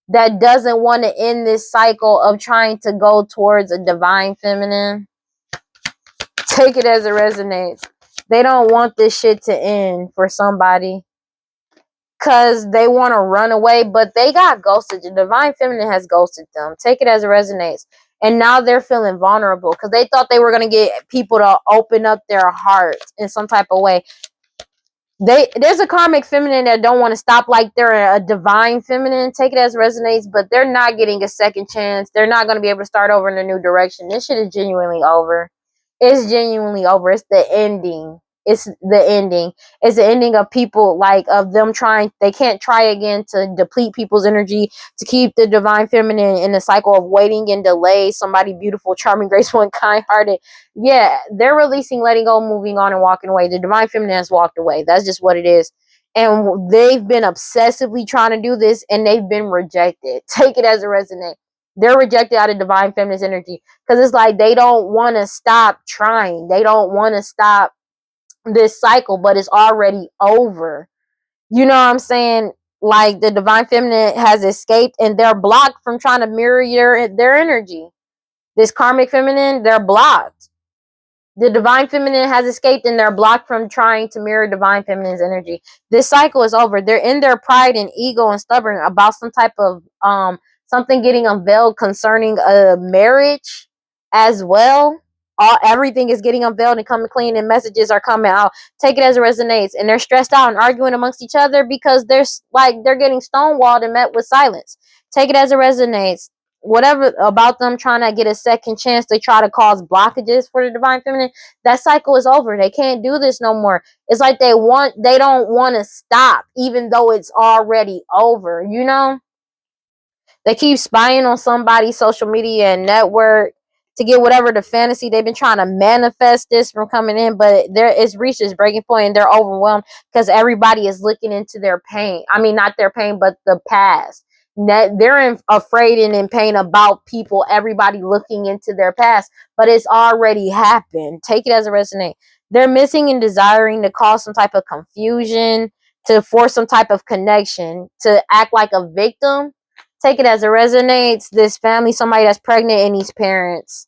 that doesn't want to end this cycle of trying to go towards a divine feminine. Take it as it resonates. They don't want this shit to end for somebody because they want to run away, but they got ghosted. The divine feminine has ghosted them. Take it as it resonates. And now they're feeling vulnerable because they thought they were going to get people to open up their hearts in some type of way. There's a karmic feminine that don't want to stop like they're a divine feminine. Take it as it resonates, but they're not getting a second chance. They're not going to be able to start over in a new direction. This shit is genuinely over. It's genuinely over. It's the ending. It's the ending. It's the ending of people, like, of them trying. They can't try again to deplete people's energy, to keep the divine feminine in a cycle of waiting and delay. Somebody beautiful, charming, graceful, and kind-hearted. Yeah, they're releasing, letting go, moving on, and walking away. The divine feminine has walked away. That's just what it is. And they've been obsessively trying to do this, and they've been rejected. Take it as a resonate. They're rejected out of divine feminine's energy because it's like they don't want to stop trying. They don't want to stop this cycle, but it's already over. You know what I'm saying? Like, the divine feminine has escaped, and they're blocked from trying to mirror their energy. This karmic feminine, they're blocked. The divine feminine has escaped, and they're blocked from trying to mirror divine feminine's energy. This cycle is over. They're in their pride and ego and stubborn about some type of something getting unveiled concerning a marriage as well. Everything is getting unveiled and coming clean, and messages are coming out. Take it as it resonates. And they're stressed out and arguing amongst each other because they're getting stonewalled and met with silence. Take it as it resonates. Whatever about them trying to get a second chance to try to cause blockages for the divine feminine, that cycle is over. They can't do this no more. It's like they don't want to stop, even though it's already over. You know, they keep spying on somebody's social media and network to get whatever the fantasy they've been trying to manifest this from coming in, but it's reached this breaking point, and they're overwhelmed because everybody is looking into their pain. I mean, not their pain, but the past. They're afraid and in pain about people, everybody looking into their past, but it's already happened. Take it as a resonate. They're missing and desiring to cause some type of confusion, to force some type of connection, to act like a victim. Take it as it resonates. This family, somebody that's pregnant, and these parents,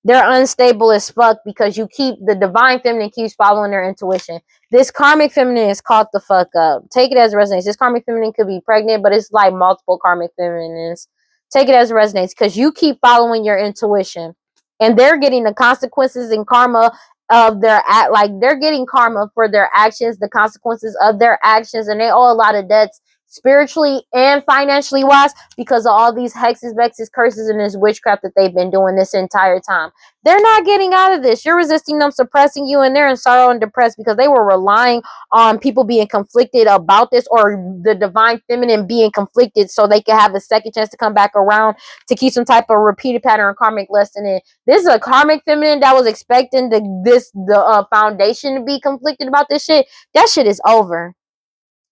they're unstable as fuck because the divine feminine keeps following their intuition. This karmic feminine is caught the fuck up. Take it as it resonates. This karmic feminine could be pregnant, but it's like multiple karmic feminines. Take it as it resonates because you keep following your intuition, and they're getting the consequences and karma of their act. Like, they're getting karma for their actions, the consequences of their actions, and they owe a lot of debts spiritually and financially wise because of all these hexes, vexes, curses, and this witchcraft that they've been doing this entire time. They're not getting out of this. You're resisting them, suppressing you, and they're in sorrow and depressed because they were relying on people being conflicted about this, or the divine feminine being conflicted so they could have a second chance to come back around to keep some type of repeated pattern or karmic lesson in. This is a karmic feminine that was expecting the foundation to be conflicted about this shit. That shit is over.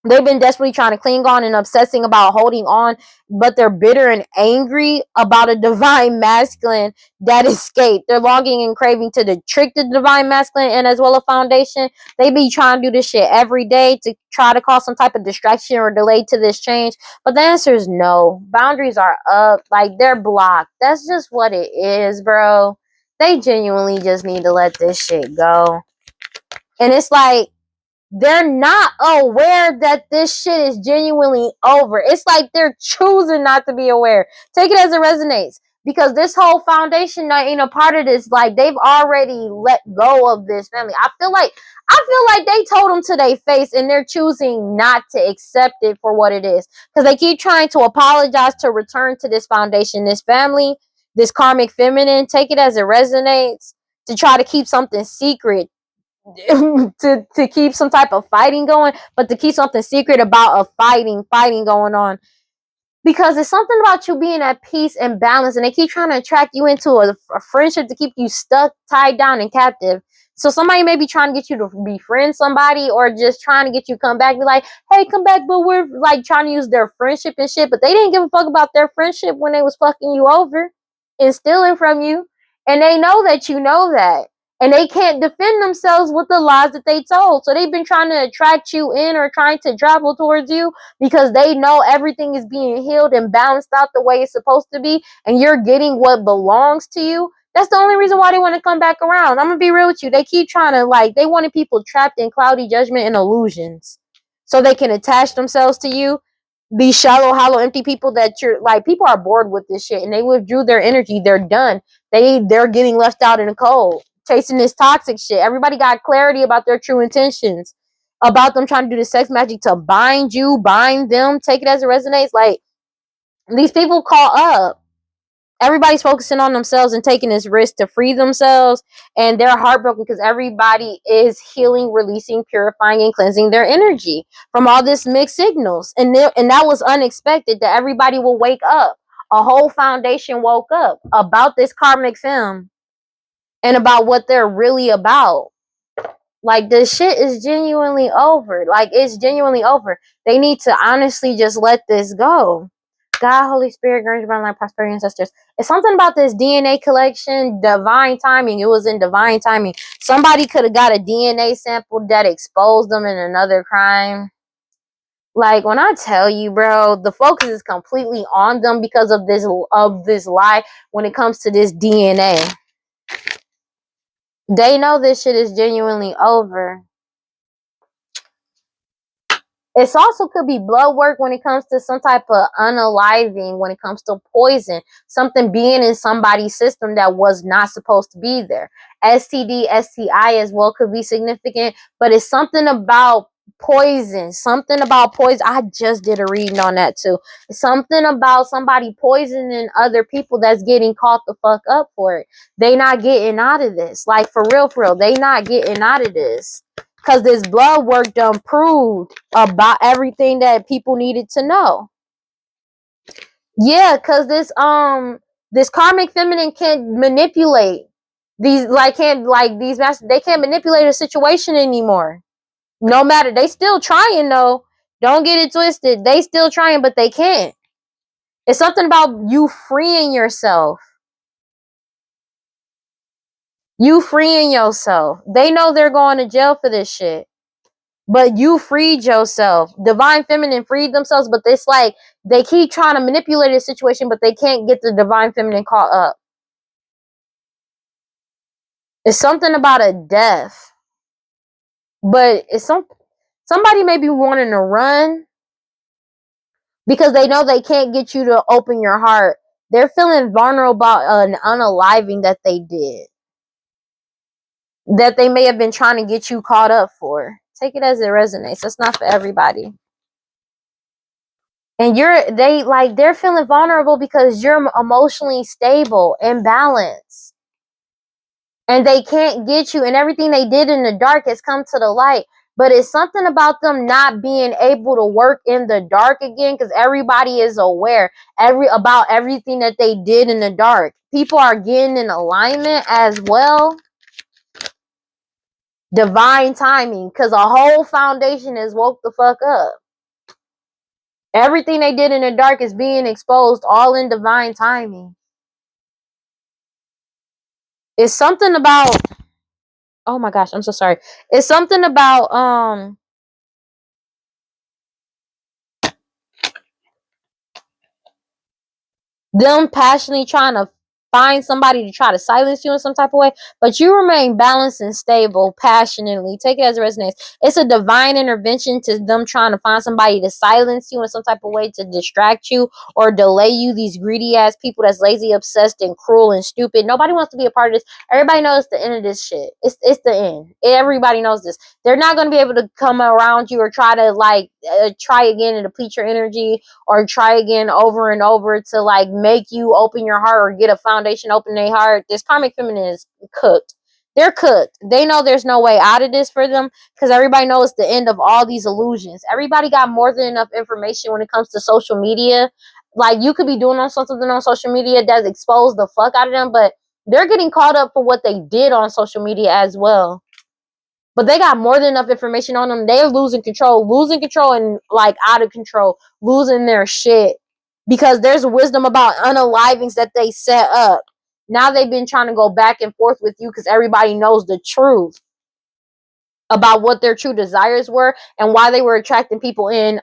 They've been desperately trying to cling on and obsessing about holding on, but they're bitter and angry about a divine masculine that escaped. They're longing and craving to trick the divine masculine and as well a foundation. They be trying to do this shit every day to try to cause some type of distraction or delay to this change. But the answer is no. Boundaries are up. Like, they're blocked. That's just what it is, bro. They genuinely just need to let this shit go. And it's like, they're not aware that this shit is genuinely over. It's like they're choosing not to be aware. Take it as it resonates. Because this whole foundation ain't a part of this. Like, they've already let go of this family. I feel like they told them to their face, and they're choosing not to accept it for what it is. Because they keep trying to apologize to return to this foundation, this family, this karmic feminine. Take it as it resonates. To try to keep something secret. to keep some type of fighting going, but to keep something secret about a fighting going on, because it's something about you being at peace and balance, and they keep trying to attract you into a friendship to keep you stuck, tied down, and captive. So somebody may be trying to get you to befriend somebody, or just trying to get you to come back, be like, hey, come back, but we're like trying to use their friendship and shit, but they didn't give a fuck about their friendship when they was fucking you over and stealing from you. And they know that you know that. And they can't defend themselves with the lies that they told. So they've been trying to attract you in or trying to travel towards you because they know everything is being healed and balanced out the way it's supposed to be. And you're getting what belongs to you. That's the only reason why they want to come back around. I'm going to be real with you. They keep trying to, like, they wanted people trapped in cloudy judgment and illusions so they can attach themselves to you. These shallow, hollow, empty people that you're like, people are bored with this shit and they withdrew their energy. They're done. They're getting left out in the cold, chasing this toxic shit. Everybody got clarity about their true intentions, about them trying to do the sex magic to bind you, bind them, take it as it resonates. Like, these people call up. Everybody's focusing on themselves and taking this risk to free themselves, and they're heartbroken because everybody is healing, releasing, purifying, and cleansing their energy from all this mixed signals. And that was unexpected that everybody will wake up. A whole foundation woke up about this karmic film and about what they're really about. Like, this shit is genuinely over. Like, it's genuinely over. They need to honestly just let this go. God, Holy Spirit, Grand Divine Light, Prosperity, Ancestors. It's something about this DNA collection, divine timing. It was in divine timing. Somebody could have got a DNA sample that exposed them in another crime. Like, when I tell you, bro, the focus is completely on them because of this lie when it comes to this DNA. They know this shit is genuinely over. It also could be blood work when it comes to some type of unaliving, when it comes to poison, something being in somebody's system that was not supposed to be there. STD, STI as well could be significant, but it's something about poison, something about poison. I just did a reading on that too. Something about somebody poisoning other people that's getting caught the fuck up for it. They not getting out of this. Like, for real, they not getting out of this. Because this blood work done proved about everything that people needed to know. Yeah, because this karmic feminine can't manipulate these, like, they can't manipulate a situation anymore. No matter, they still trying though. Don't get it twisted. They still trying, but they can't. It's something about you freeing yourself. You freeing yourself. They know they're going to jail for this shit. But you freed yourself. Divine feminine freed themselves, but it's like they keep trying to manipulate the situation, but they can't get the divine feminine caught up. It's something about a death. But it's somebody may be wanting to run because they know they can't get you to open your heart. They're feeling vulnerable about an unaliving that they did, that they may have been trying to get you caught up for. Take it as it resonates. That's not for everybody. And they're feeling vulnerable because you're emotionally stable and balanced. And they can't get you, and everything they did in the dark has come to the light. But it's something about them not being able to work in the dark again, because everybody is aware about everything that they did in the dark. People are getting in alignment as well. Divine timing, because a whole foundation is woke the fuck up. Everything they did in the dark is being exposed, all in divine timing. It's something about, oh my gosh, I'm so sorry. It's something about them passionately trying to find somebody to try to silence you in some type of way, but you remain balanced and stable passionately. Take it as it resonates. It's a divine intervention to them trying to find somebody to silence you in some type of way, to distract you or delay you. These greedy ass people that's lazy, obsessed, and cruel and stupid. Nobody wants to be a part of this. Everybody knows the end of this shit. It's the end. Everybody knows this. They're not going to be able to come around you or try to try again and deplete your energy, or try again over and over to like make you open your heart or get a foundation open their heart. This karmic feminine is cooked. They're cooked. They know there's no way out of this for them, because everybody knows it's the end of all these illusions. Everybody got more than enough information when it comes to social media. Like, you could be doing something on social media that's exposed the fuck out of them, but they're getting caught up for what they did on social media as well. But they got more than enough information on them. They're losing control and like out of control, losing their shit, because there's wisdom about unalivings that they set up. Now they've been trying to go back and forth with you because everybody knows the truth about what their true desires were and why they were attracting people in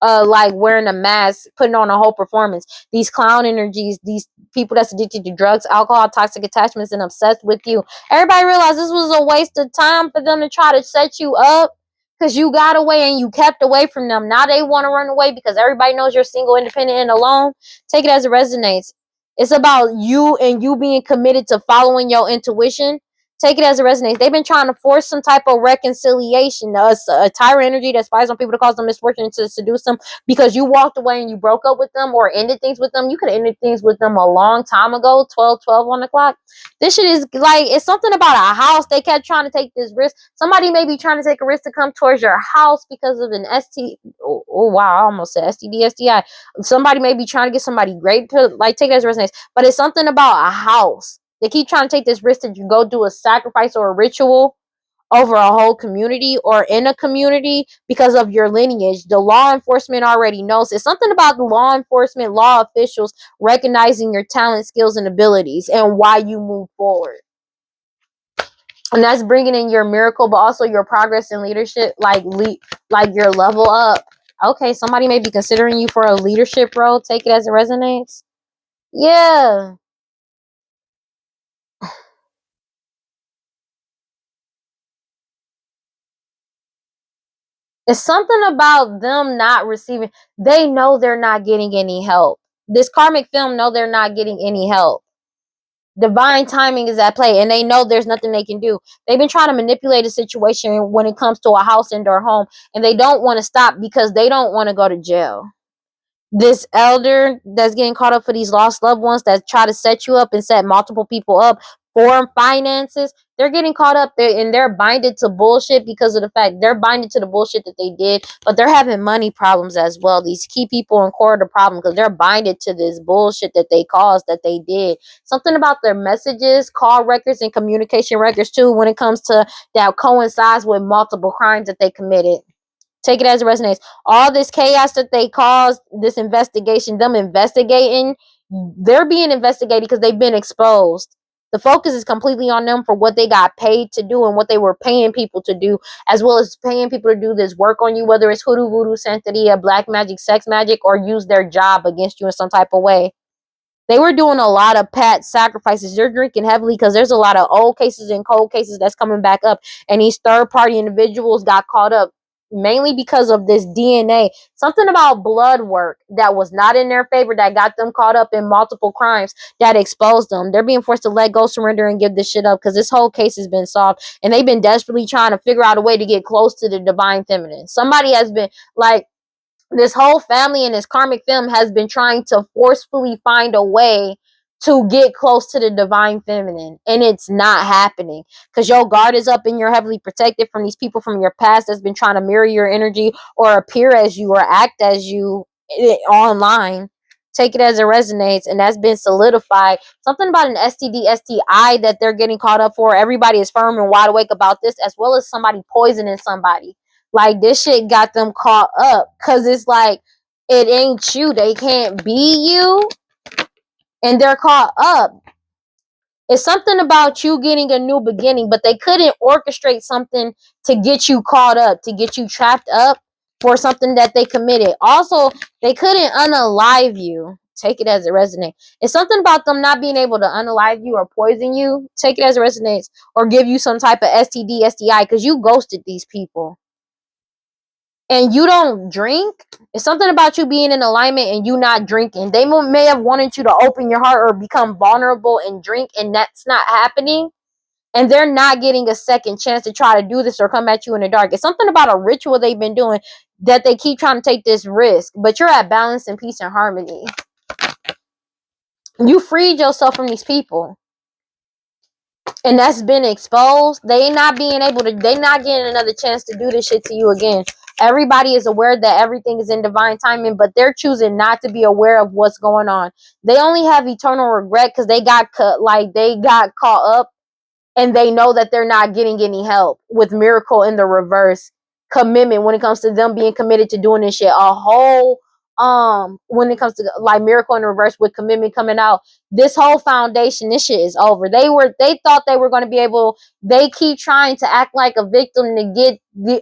like wearing a mask, putting on a whole performance. These clown energies, these people that's addicted to drugs, alcohol, toxic attachments, and obsessed with you. Everybody realized this was a waste of time for them to try to set you up because you got away and you kept away from them. Now they want to run away because everybody knows you're single, independent, and alone. Take it as it resonates. It's about you and you being committed to following your intuition. Take it as it resonates. They've been trying to force some type of reconciliation. A tyrant energy that spies on people to cause them misfortune, to seduce them because you walked away and you broke up with them or ended things with them. You could have ended things with them a long time ago, 12 on the clock. This shit is like, it's something about a house. They kept trying to take this risk. Somebody may be trying to take a risk to come towards your house because of an ST. Oh wow, I almost said STD, STI. Somebody may be trying to get somebody great to, like, take it as it resonates. But it's something about a house. They keep trying to take this risk that you go do a sacrifice or a ritual over a whole community or in a community because of your lineage. The law enforcement already knows. It's something about the law enforcement, law officials recognizing your talent, skills, and abilities and why you move forward. And that's bringing in your miracle, but also your progress in leadership, like your level up. Okay, somebody may be considering you for a leadership role. Take it as it resonates. Yeah. It's something about them not receiving. They know they're not getting any help. This karmic film know they're not getting any help. Divine timing is at play, and they know there's nothing they can do. They've been trying to manipulate a situation when it comes to a house and or home, and they don't want to stop because they don't want to go to jail. This elder that's getting caught up for these lost loved ones that try to set you up and set multiple people up for finances, they're getting caught up there and they're binded to bullshit because of the fact they're binded to the bullshit that they did, but they're having money problems as well. These key people in court are the problem because they're binded to this bullshit that they caused, that they did. Something about their messages, call records, and communication records too when it comes to that coincides with multiple crimes that they committed. Take it as it resonates. All this chaos that they caused, this investigation, them investigating, they're being investigated because they've been exposed. The focus is completely on them for what they got paid to do and what they were paying people to do, as well as paying people to do this work on you, whether it's hoodoo, voodoo, santeria, black magic, sex magic, or use their job against you in some type of way. They were doing a lot of pet sacrifices. They're drinking heavily because there's a lot of old cases and cold cases that's coming back up. And these third party individuals got caught up mainly because of this DNA. Something about blood work that was not in their favor that got them caught up in multiple crimes that exposed them. They're being forced to let go, surrender, and give this shit up because this whole case has been solved. And they've been desperately trying to figure out a way to get close to the divine feminine. Somebody has been like, this whole family in this karmic film has been trying to forcefully find a way to get close to the divine feminine, and it's not happening because your guard is up and you're heavily protected from these people from your past that's been trying to mirror your energy or appear as you or act as you online. Take it as it resonates, and that's been solidified. Something about an STD, STI that they're getting caught up for. Everybody is firm and wide awake about this, as well as somebody poisoning somebody. Like, this shit got them caught up because it's like, it ain't you. They can't be you. And they're caught up. It's something about you getting a new beginning, but they couldn't orchestrate something to get you caught up, to get you trapped up for something that they committed. Also, they couldn't unalive you. Take it as it resonates. It's something about them not being able to unalive you or poison you. Take it as it resonates. Or give you some type of STD, STI because you ghosted these people. And you don't drink. It's something about you being in alignment and you not drinking. They may have wanted you to open your heart or become vulnerable and drink, and that's not happening. And they're not getting a second chance to try to do this or come at you in the dark. It's something about a ritual they've been doing that they keep trying to take this risk. But you're at balance and peace and harmony. You freed yourself from these people. And that's been exposed. They not being able to, they not getting another chance to do this shit to you again. Everybody is aware that everything is in divine timing, but they're choosing not to be aware of what's going on. They only have eternal regret because they got they got caught up, and they know that they're not getting any help with miracle in the reverse commitment when it comes to them being committed to doing this shit. A whole when it comes to like miracle in reverse with commitment coming out, this whole foundation, this shit is over. They thought they were going to be able, they keep trying to act like a victim to get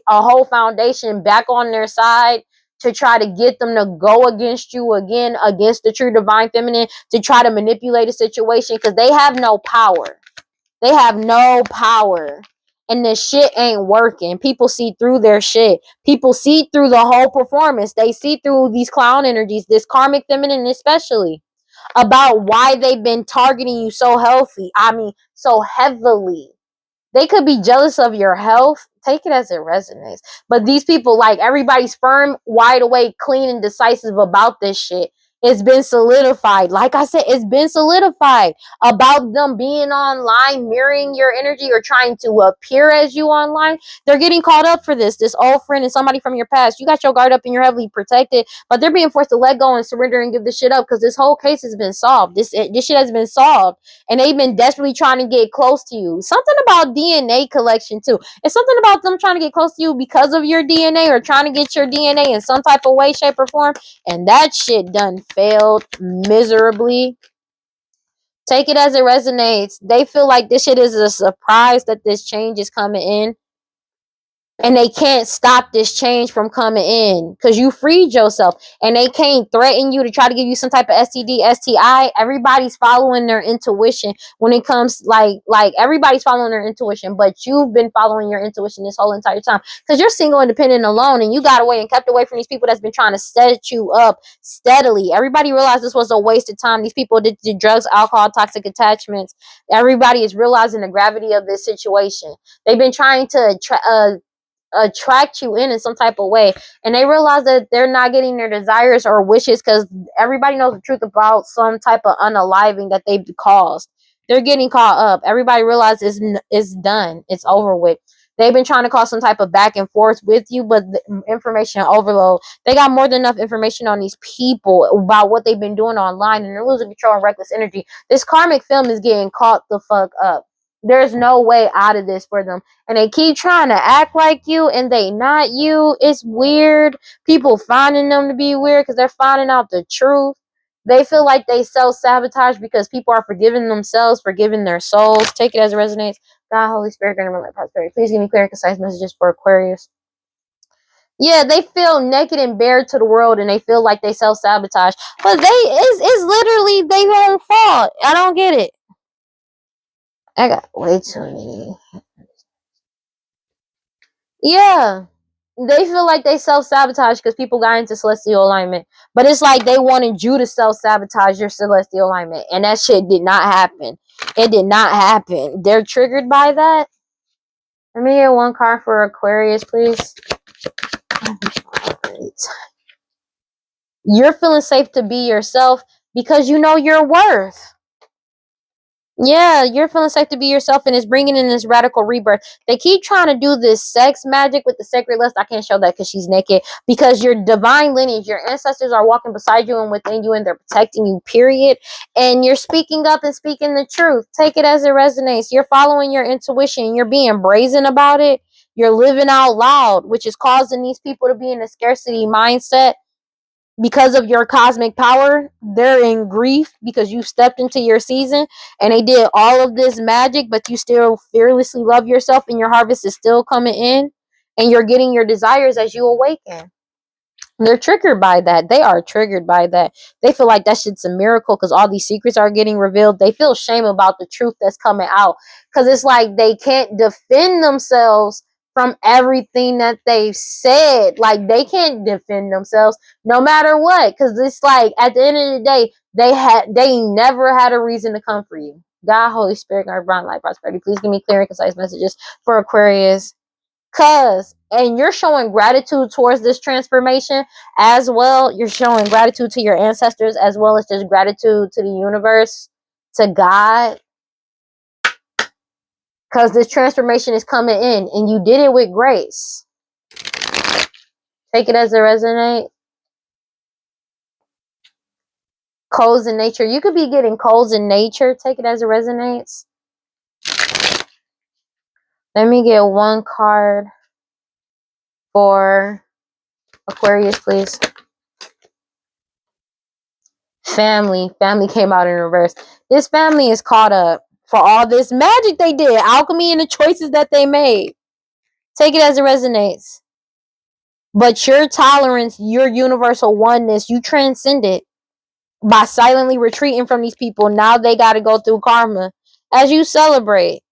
a whole foundation back on their side, to try to get them to go against you again, against the true divine feminine, to try to manipulate a situation, because they have no power. They have no power. And this shit ain't working. People see through their shit. People see through the whole performance. They see through these clown energies, this karmic feminine especially, about why they've been targeting you so so heavily. They could be jealous of your health. Take it as it resonates. But these people, like, everybody's firm, wide awake, clean, and decisive about this shit. It's been solidified. Like I said, it's been solidified about them being online, mirroring your energy, or trying to appear as you online. They're getting caught up for this. This old friend and somebody from your past. You got your guard up and you're heavily protected, but they're being forced to let go and surrender and give this shit up, because this whole case has been solved. This shit has been solved, and they've been desperately trying to get close to you. Something about DNA collection too. It's something about them trying to get close to you because of your DNA, or trying to get your DNA in some type of way, shape, or form. And that shit done failed miserably. Take it as it resonates. They feel like this shit is a surprise that this change is coming in. And they can't stop this change from coming in, because you freed yourself, and they can't threaten you to try to give you some type of STD, STI. Everybody's following their intuition when it comes, like everybody's following their intuition, but you've been following your intuition this whole entire time, because you're single, independent, alone, and you got away and kept away from these people that's been trying to set you up steadily. Everybody realized this was a waste of time. These people did drugs, alcohol, toxic attachments. Everybody is realizing the gravity of this situation. They've been trying to attract you in some type of way, and they realize that they're not getting their desires or wishes, because everybody knows the truth about some type of unaliving that they've caused. They're getting caught up. Everybody realizes it's done, it's over with. They've been trying to cause some type of back and forth with you, but the information overload. They got more than enough information on these people about what they've been doing online, and they're losing control and reckless energy. This karmic film is getting caught the fuck up. There's no way out of this for them, and they keep trying to act like you, and they not you. It's weird. People finding them to be weird because they're finding out the truth. They feel like they self-sabotage because people are forgiving themselves, forgiving their souls. Take it as it resonates. God, Holy Spirit, grant me light, prosperity. Please give me clear and concise messages for Aquarius. Yeah, they feel naked and bare to the world, and they feel like they self-sabotage, but it's literally their own fault. I don't get it. I got way too many. Yeah. They feel like they self-sabotage because people got into celestial alignment. But it's like they wanted you to self-sabotage your celestial alignment. And that shit did not happen. It did not happen. They're triggered by that. Let me get one card for Aquarius, please. Alright. You're feeling safe to be yourself because you know your worth. Yeah, you're feeling safe to be yourself, and it's bringing in this radical rebirth. They keep trying to do this sex magic with the sacred lust. I can't show that because she's naked. Because your divine lineage, your ancestors are walking beside you and within you, and they're protecting you, period. And you're speaking up and speaking the truth. Take it as it resonates. You're following your intuition. You're being brazen about it. You're living out loud, which is causing these people to be in a scarcity mindset. Because of your cosmic power, they're in grief because you stepped into your season, and they did all of this magic, but you still fearlessly love yourself, and your harvest is still coming in, and you're getting your desires as you awaken. They're triggered by that. They are triggered by that. They feel like that shit's a miracle because all these secrets are getting revealed. They feel shame about the truth that's coming out, because it's like they can't defend themselves from everything that they've said. Like, they can't defend themselves no matter what, because it's like at the end of the day, they never had a reason to come for you. God, Holy Spirit, God, Brown, Light, Prosperity, please give me clear and concise messages for Aquarius. And you're showing gratitude towards this transformation as well. You're showing gratitude to your ancestors as well as just gratitude to the universe, to God. Because this transformation is coming in, and you did it with grace. Take it as it resonates. Codes in nature. You could be getting codes in nature. Take it as it resonates. Let me get one card for Aquarius, please. Family came out in reverse. This family is caught up for all this magic they did, alchemy, and the choices that they made. Take it as it resonates. But your tolerance, your universal oneness, you transcend it by silently retreating from these people. Now they got to go through karma as you celebrate.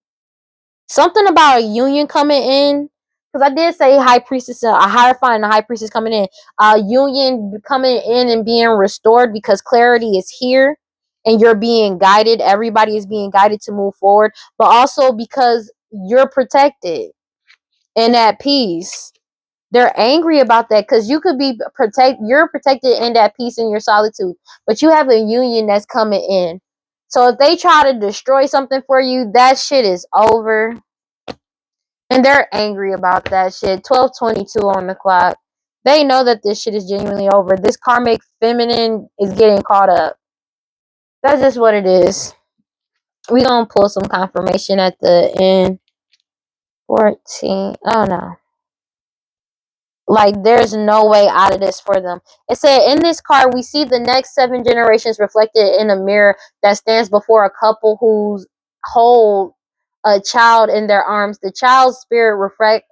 Something about a union coming in, because I did say high priestess, a hierophant and a high priestess coming in, a union coming in and being restored because clarity is here and you're being guided. Everybody is being guided to move forward, but also because you're protected and at peace. They're angry about that because you could be you're protected in that peace in your solitude, but you have a union that's coming in. So if they try to destroy something for you, that shit is over. And they're angry about that shit. 12:22 on the clock. They know that this shit is genuinely over. This karmic feminine is getting caught up. That's just what it is. We gonna pull some confirmation at the end. 14. Oh no. Like, there's no way out of this for them. It said, in this card, we see the next 7 generations reflected in a mirror that stands before a couple who's hold a child in their arms. The child's spirit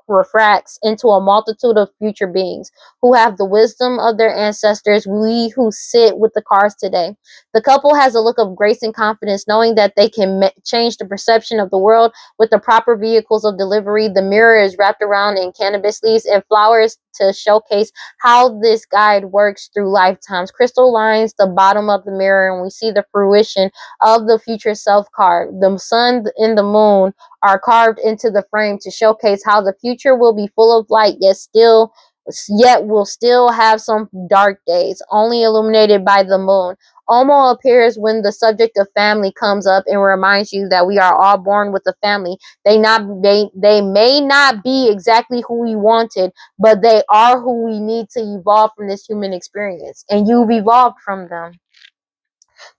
refracts into a multitude of future beings who have the wisdom of their ancestors, we who sit with the cards today. The couple has a look of grace and confidence, knowing that they can change the perception of the world with the proper vehicles of delivery. The mirror is wrapped around in cannabis leaves and flowers to showcase how this guide works through lifetimes. Crystal lines the bottom of the mirror, and we see the fruition of the future self card. The sun and the moon are carved into the frame to showcase how the future will be full of light, yet will still have some dark days, only illuminated by the moon. Omo appears when the subject of family comes up and reminds you that we are all born with a family. They may not be exactly who we wanted, but they are who we need to evolve from this human experience. And you've evolved from them.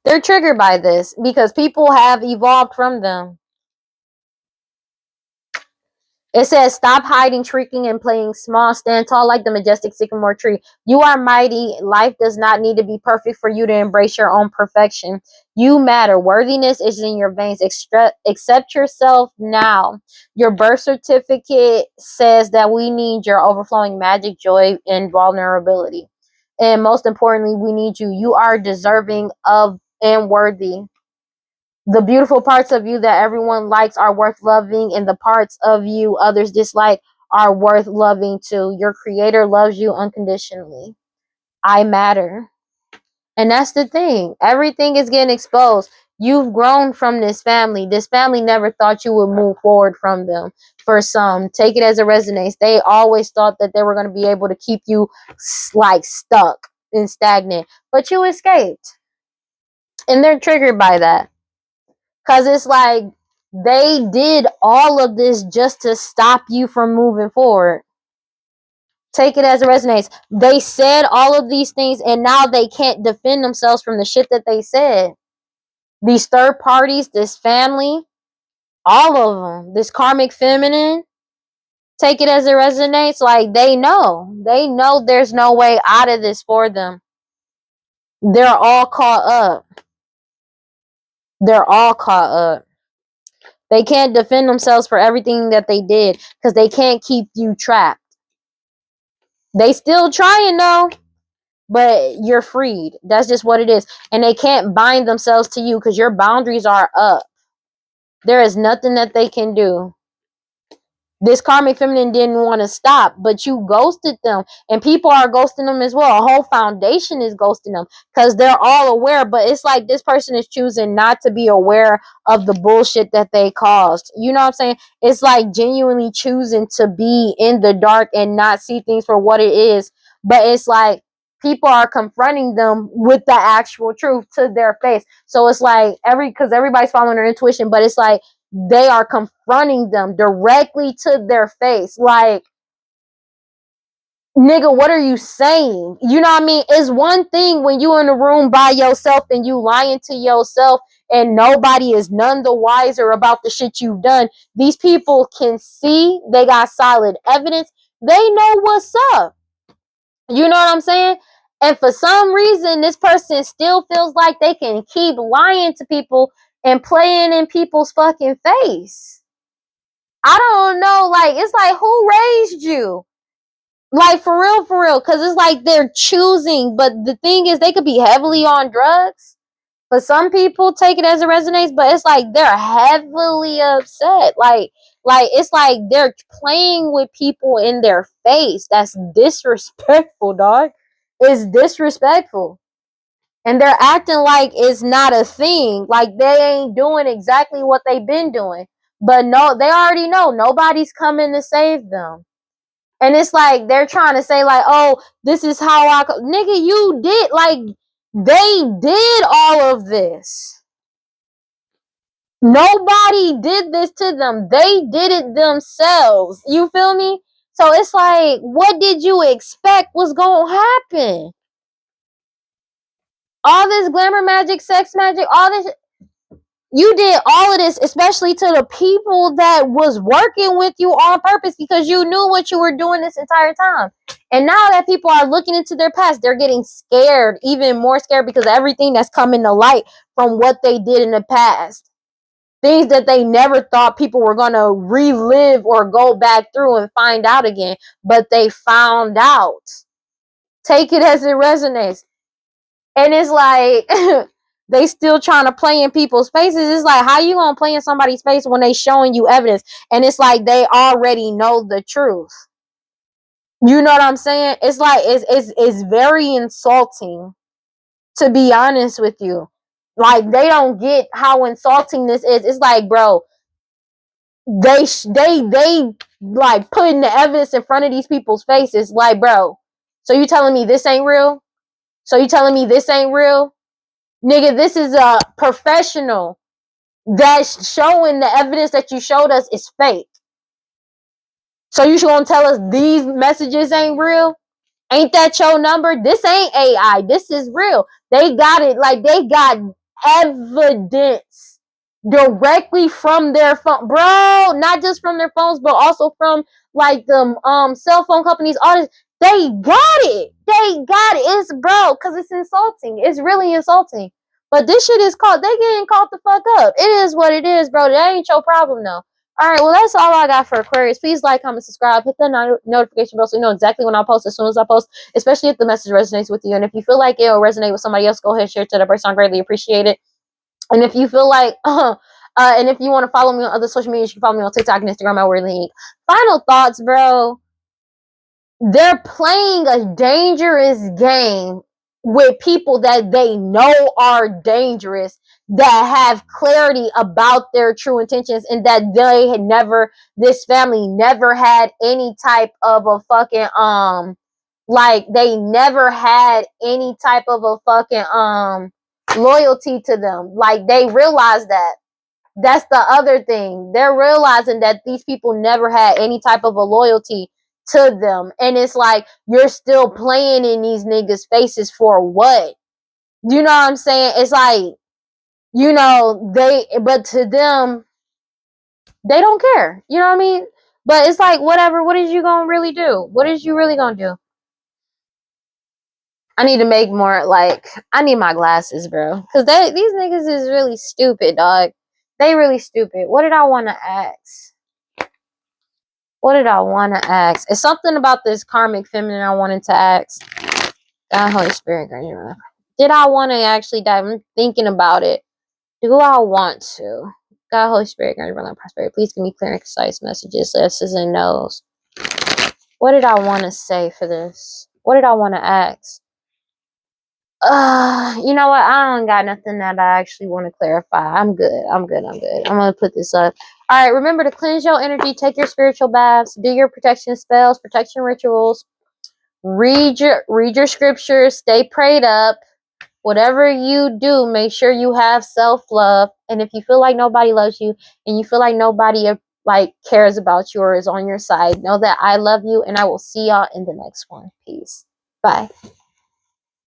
They're triggered by this because people have evolved from them. It says, stop hiding, shrieking, and playing small. Stand tall like the majestic sycamore tree. You are mighty. Life does not need to be perfect for you to embrace your own perfection. You matter. Worthiness is in your veins. Accept yourself now. Your birth certificate says that we need your overflowing magic, joy, and vulnerability. And most importantly, we need you. You are deserving of and worthy. The beautiful parts of you that everyone likes are worth loving, and the parts of you others dislike are worth loving too. Your creator loves you unconditionally. I matter. And that's the thing. Everything is getting exposed. You've grown from this family. This family never thought you would move forward from them. For some, take it as it resonates. They always thought that they were going to be able to keep you like stuck and stagnant. But you escaped. And they're triggered by that. Because it's like they did all of this just to stop you from moving forward. Take it as it resonates. They said all of these things and now they can't defend themselves from the shit that they said. These third parties, this family, all of them, this karmic feminine, take it as it resonates. Like they know there's no way out of this for them. They're all caught up. They're all caught up. They can't defend themselves for everything that they did because they can't keep you trapped. They still trying though, but you're freed. That's just what it is. And they can't bind themselves to you because your boundaries are up. There is nothing that they can do. This karmic feminine didn't want to stop, but you ghosted them, and people are ghosting them as well. A whole foundation is ghosting them because they're all aware, but it's like this person is choosing not to be aware of the bullshit that they caused. You know what I'm saying? It's like genuinely choosing to be in the dark and not see things for what it is. But it's like people are confronting them with the actual truth to their face. So it's like because everybody's following their intuition, but it's like they are confronting them directly to their face. Like, nigga, what are you saying? You know what I mean? It's one thing when you in the room by yourself and you lying to yourself and nobody is none the wiser about the shit you've done. These people can see, they got solid evidence. They know what's up. You know what I'm saying? And for some reason, this person still feels like they can keep lying to people and playing in people's fucking face. I don't know. Like, it's like, who raised you? Like, for real, for real. Because it's like they're choosing. But the thing is, they could be heavily on drugs. But some people take it as it resonates. But it's like they're heavily upset. Like it's like they're playing with people in their face. That's disrespectful, dog. It's disrespectful. And they're acting like it's not a thing. Like they ain't doing exactly what they've been doing. But no, they already know nobody's coming to save them. And it's like they're trying to say like, oh, this is how nigga, you did, like, they did all of this. Nobody did this to them. They did it themselves. You feel me? So it's like, what did you expect was gonna happen? All this glamour magic, sex magic, all this. You did all of this, especially to the people that was working with you on purpose, because you knew what you were doing this entire time. And now that people are looking into their past, they're getting scared, even more scared, because of everything that's coming to light from what they did in the past. Things that they never thought people were going to relive or go back through and find out again. But they found out. Take it as it resonates. And it's like, they still trying to play in people's faces. It's like, how you gonna play in somebody's face when they showing you evidence? And it's like they already know the truth. You know what I'm saying? It's like it's very insulting, to be honest with you. Like, they don't get how insulting this is. It's like, bro, they like putting the evidence in front of these people's faces. Like, bro, so you telling me this ain't real? So you telling me this ain't real? Nigga, this is a professional that's showing the evidence that you showed us is fake. So you gonna tell us these messages ain't real? Ain't that your number? This ain't AI. This is real. They got it. Like, they got evidence directly from their phone, bro. Not just from their phones, but also from like the cell phone companies. All this, they got it. They got it. It's, bro, because it's insulting. It's really insulting. But this shit is called. They getting caught the fuck up. It is what it is, bro. That ain't your problem, though. All right, well, that's all I got for Aquarius. Please like, comment, subscribe, hit the notification bell so you know exactly when I post as soon as I post, especially if the message resonates with you. And if you feel like it will resonate with somebody else, go ahead and share it to that person. I greatly appreciate it. And if you feel like, and if you want to follow me on other social media, you can follow me on TikTok and Instagram at WeirdLee. Final thoughts, bro. They're playing a dangerous game with people that they know are dangerous, that have clarity about their true intentions, and that they had never, this family never had any type of a fucking like, they never had any type of a fucking loyalty to them. Like, they realize that. That's the other thing. They're realizing that these people never had any type of a loyalty to them. And it's like, you're still playing in these niggas' faces for what? You know what I'm saying? It's like, you know, but to them, they don't care. You know what I mean? But it's like, whatever. What is you gonna really do? What is you really gonna do? I need to make more, like, I need my glasses, bro. Because these niggas is really stupid, dog. They really stupid. What did I want to ask? What did I want to ask? It's something about this karmic feminine I wanted to ask. God, Holy Spirit, did I want to actually dive? I'm thinking about it. Do I want to? God, Holy Spirit, prosperity. Please give me clear and concise messages, yeses and nos. What did I want to say for this? What did I want to ask? You know what? I don't got nothing that I actually want to clarify. I'm good. I'm gonna put this up. All right, remember to cleanse your energy, take your spiritual baths, do your protection spells, protection rituals, read your scriptures, stay prayed up. Whatever you do, make sure you have self-love. And if you feel like nobody loves you and you feel like nobody like cares about you or is on your side, know that I love you, and I will see y'all in the next one. Peace. Bye.